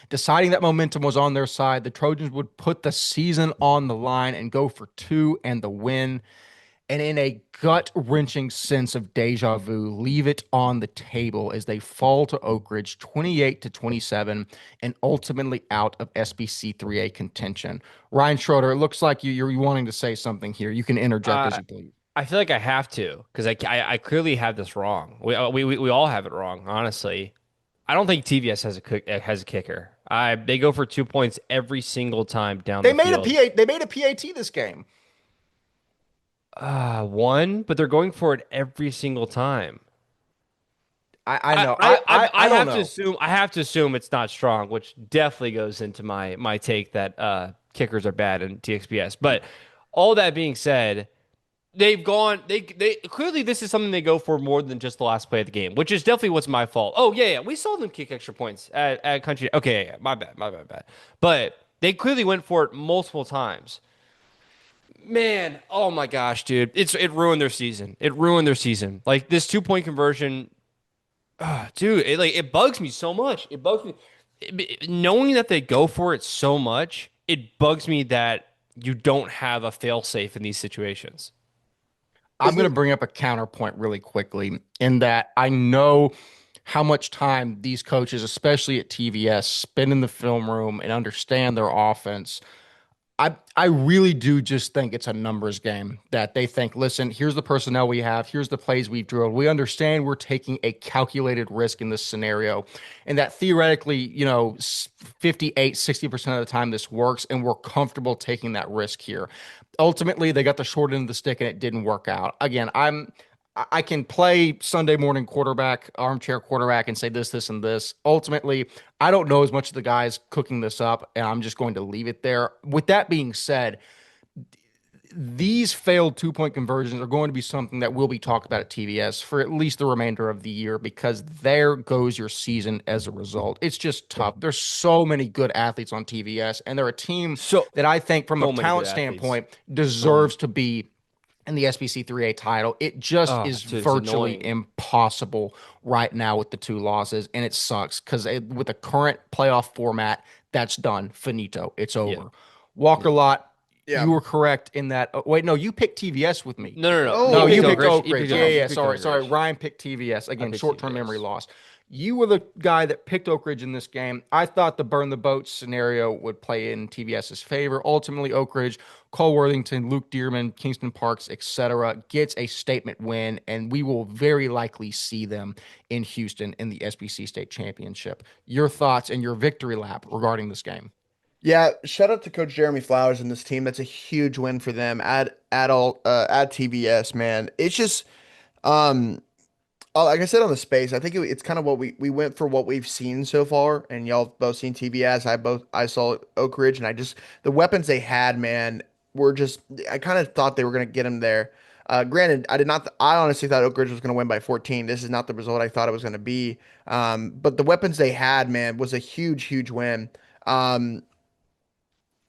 Deciding that momentum was on their side, the Trojans would put the season on the line and go for 2 and the win. And in a gut-wrenching sense of deja vu, leave it on the table as they fall to Oakridge 28-27 and ultimately out of SBC 3A contention. Ryan Schroeder, it looks like you're wanting to say something here. You can interject as you please. I feel like I have to because I clearly have this wrong. We all have it wrong, honestly. I don't think TVS has a kicker. They go for 2 points every single time down the field. They made a PAT this game. One, but they're going for it every single time. I know. I don't have to assume. I have to assume it's not strong, which definitely goes into my take that kickers are bad in TXPS. But all that being said, they've gone. They clearly this is something they go for more than just the last play of the game, which is definitely what's my fault. Oh yeah, we saw them kick extra points at Country. Okay, yeah, my bad. But they clearly went for it multiple times. Man, oh my gosh, dude. It ruined their season. It ruined their season. Like this 2-point conversion, dude, it bugs me so much. It bugs me. Knowing that they go for it so much, it bugs me that you don't have a fail-safe in these situations. I'm going to bring up a counterpoint really quickly in that I know how much time these coaches, especially at TVS, spend in the film room and understand their offense. I really do just think it's a numbers game that they think, listen, here's the personnel we have, here's the plays we've drilled. We understand we're taking a calculated risk in this scenario, and that theoretically, 58, 60% of the time this works, and we're comfortable taking that risk here. Ultimately, they got the short end of the stick and it didn't work out. Again, I can play Sunday morning quarterback, armchair quarterback, and say this, and this. Ultimately, I don't know as much of the guys cooking this up, and I'm just going to leave it there. With that being said, these failed 2-point conversions are going to be something that will be talked about at TVS for at least the remainder of the year, because there goes your season as a result. It's just tough. There's so many good athletes on TVS, and they're a team that I think from a talent standpoint deserves to be in the SBC 3A title. It just is virtually impossible right now with the 2 losses, and it sucks because with the current playoff format, that's done. Finito. It's over. Yeah. Walker Lott, you were correct in that. Wait, no, you picked TVS with me. No, you picked Oakridge. Yeah, sorry. Ryan picked TVS. Again, short-term memory loss. You were the guy that picked Oakridge in this game. I thought the burn the boat scenario would play in TVS's favor. Ultimately, Oakridge, Cole Worthington, Luke Dearman, Kingston Parks, etc., gets a statement win, and we will very likely see them in Houston in the SBC State Championship. Your thoughts and your victory lap regarding this game? Yeah, shout out to Coach Jeremy Flowers and this team. That's a huge win for them at TVS, man. It's just like I said on the space, I think it's kind of what we went for what we've seen so far, and y'all both seen TBS. I saw Oakridge, and the weapons they had, man, were just, I kind of thought they were gonna get them there. Granted, I honestly thought Oakridge was gonna win by 14. This is not the result I thought it was gonna be. But the weapons they had, man, was a huge win.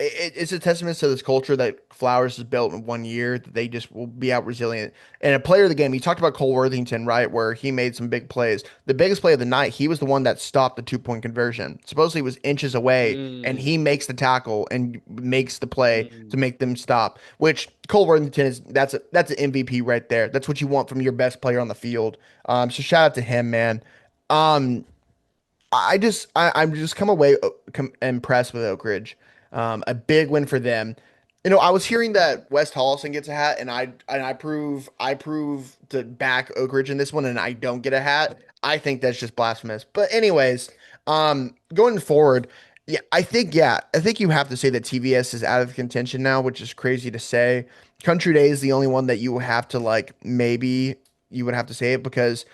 It's a testament to this culture that Flowers has built in 1 year, that they just will be out resilient. And a player of the game, you talked about Cole Worthington, right, where he made some big plays. The biggest play of the night, he was the one that stopped the 2-point conversion. Supposedly, he was inches away, and he makes the tackle and makes the play to make them stop. Which Cole Worthington that's an MVP right there. That's what you want from your best player on the field. So shout out to him, man. I'm just come away impressed with Oakridge. A big win for them. I was hearing that Wes Tolleson gets a hat, and I prove to back Oakridge in this one, and I don't get a hat. I think that's just blasphemous. But anyways, going forward, I think you have to say that TVS is out of contention now, which is crazy to say. Country Day is the only one that you have to maybe you would have to say it, because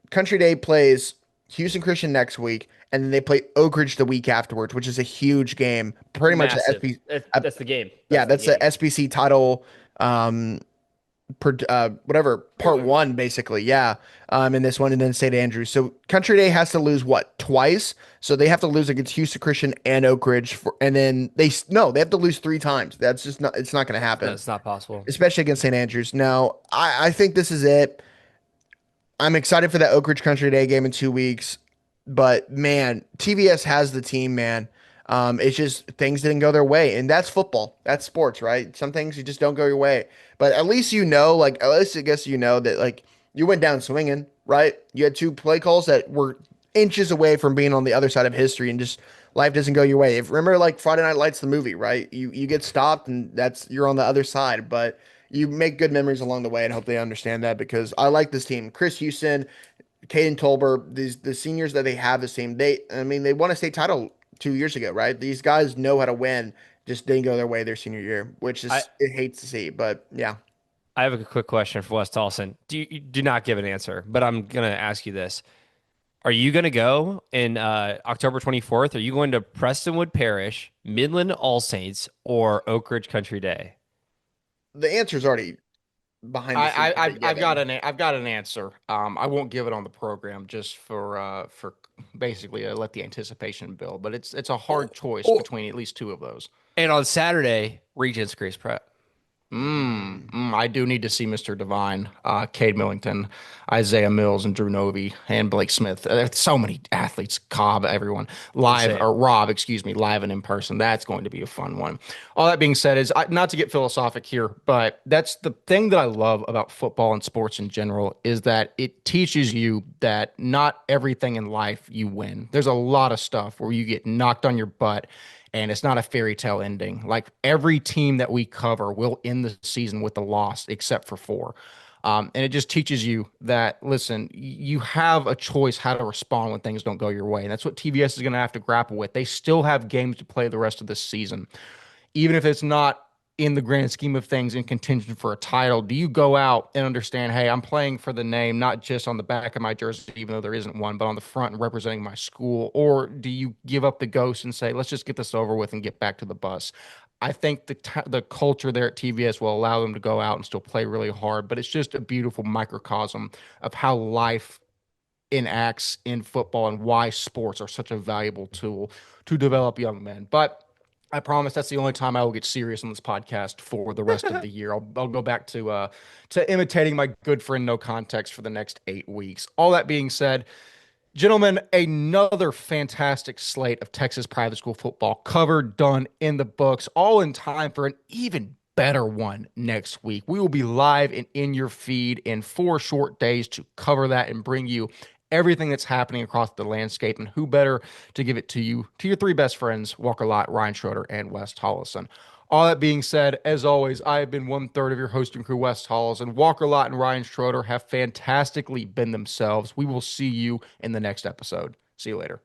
Country Day plays Houston Christian next week, and then they play Oakridge the week afterwards, which is a huge game. Pretty much that's the game. That's the SBC title, whatever, part 1, basically. Yeah. In this one, and then St. Andrews. So Country Day has to lose twice. So they have to lose against Houston Christian and Oakridge, and then they have to lose 3 times. That's just not. It's not going to happen. That's not possible, especially against St. Andrews. No, I think this is it. I'm excited for that Oakridge Country Day game in 2 weeks. But man, TVS has the team, man. It's just things didn't go their way, and that's football. That's sports, right? Some things you just don't go your way. But at least at least I guess that you went down swinging, right? You had 2 play calls that were inches away from being on the other side of history, and just life doesn't go your way. Remember Friday Night Lights, the movie, right? You get stopped, and you're on the other side, but you make good memories along the way, and hope they understand that, because I like this team. Chris Houston, Caden Tolber, the seniors that they have this team, they won a state title 2 years ago, right? These guys know how to win, just didn't go their way their senior year, which is it hates to see, but yeah. I have a quick question for Wes Tolleson. Do not give an answer, but I'm gonna ask you this: are you gonna go in October 24th? Are you going to Prestonwood Parish, Midland All Saints, or Oakridge Country Day? The answer's already behind the scenes. I've got an answer. I won't give it on the program just for basically let the anticipation build. But it's a hard choice between at least 2 of those. And on Saturday, Regents Grace Prep. I do need to see Mr. Devine, Cade Millington, Isaiah Mills, and Drew Novy, and Blake Smith. There's so many athletes, Rob, live and in person. That's going to be a fun one. All that being said, is not to get philosophic here, but that's the thing that I love about football and sports in general, is that it teaches you that not everything in life you win. There's a lot of stuff where you get knocked on your butt. and it's not a fairy tale ending. Like every team that we cover will end the season with a loss except for four. And it just teaches you that, listen, you have a choice how to respond when things don't go your way. And that's what TVS is going to have to grapple with. They still have games to play the rest of this season. Even if it's not in the grand scheme of things in contention for a title, do you go out and understand, hey, I'm playing for the name, not just on the back of my jersey, even though there isn't one, but on the front and representing my school? Or do you give up the ghost and say, let's just get this over with and get back to the bus? I think the culture there at TVS will allow them to go out and still play really hard, but it's just a beautiful microcosm of how life enacts in football and why sports are such a valuable tool to develop young men. But I promise that's the only time I will get serious on this podcast for the rest of the year. I'll go back to imitating my good friend No Context for the next 8 weeks. All that being said, gentlemen, another fantastic slate of Texas private school football covered, done, in the books, all in time for an even better one next week. We will be live and in your feed in 4 short days to cover that and bring you everything that's happening across the landscape. And who better to give it to you, to your 3 best friends, Walker Lott, Ryan Schroeder, and Wes Tolleson. All that being said, as always, I have been 1/3 of your hosting crew, Wes Tolleson. Walker Lott and Ryan Schroeder have fantastically been themselves. We will see you in the next episode. See you later.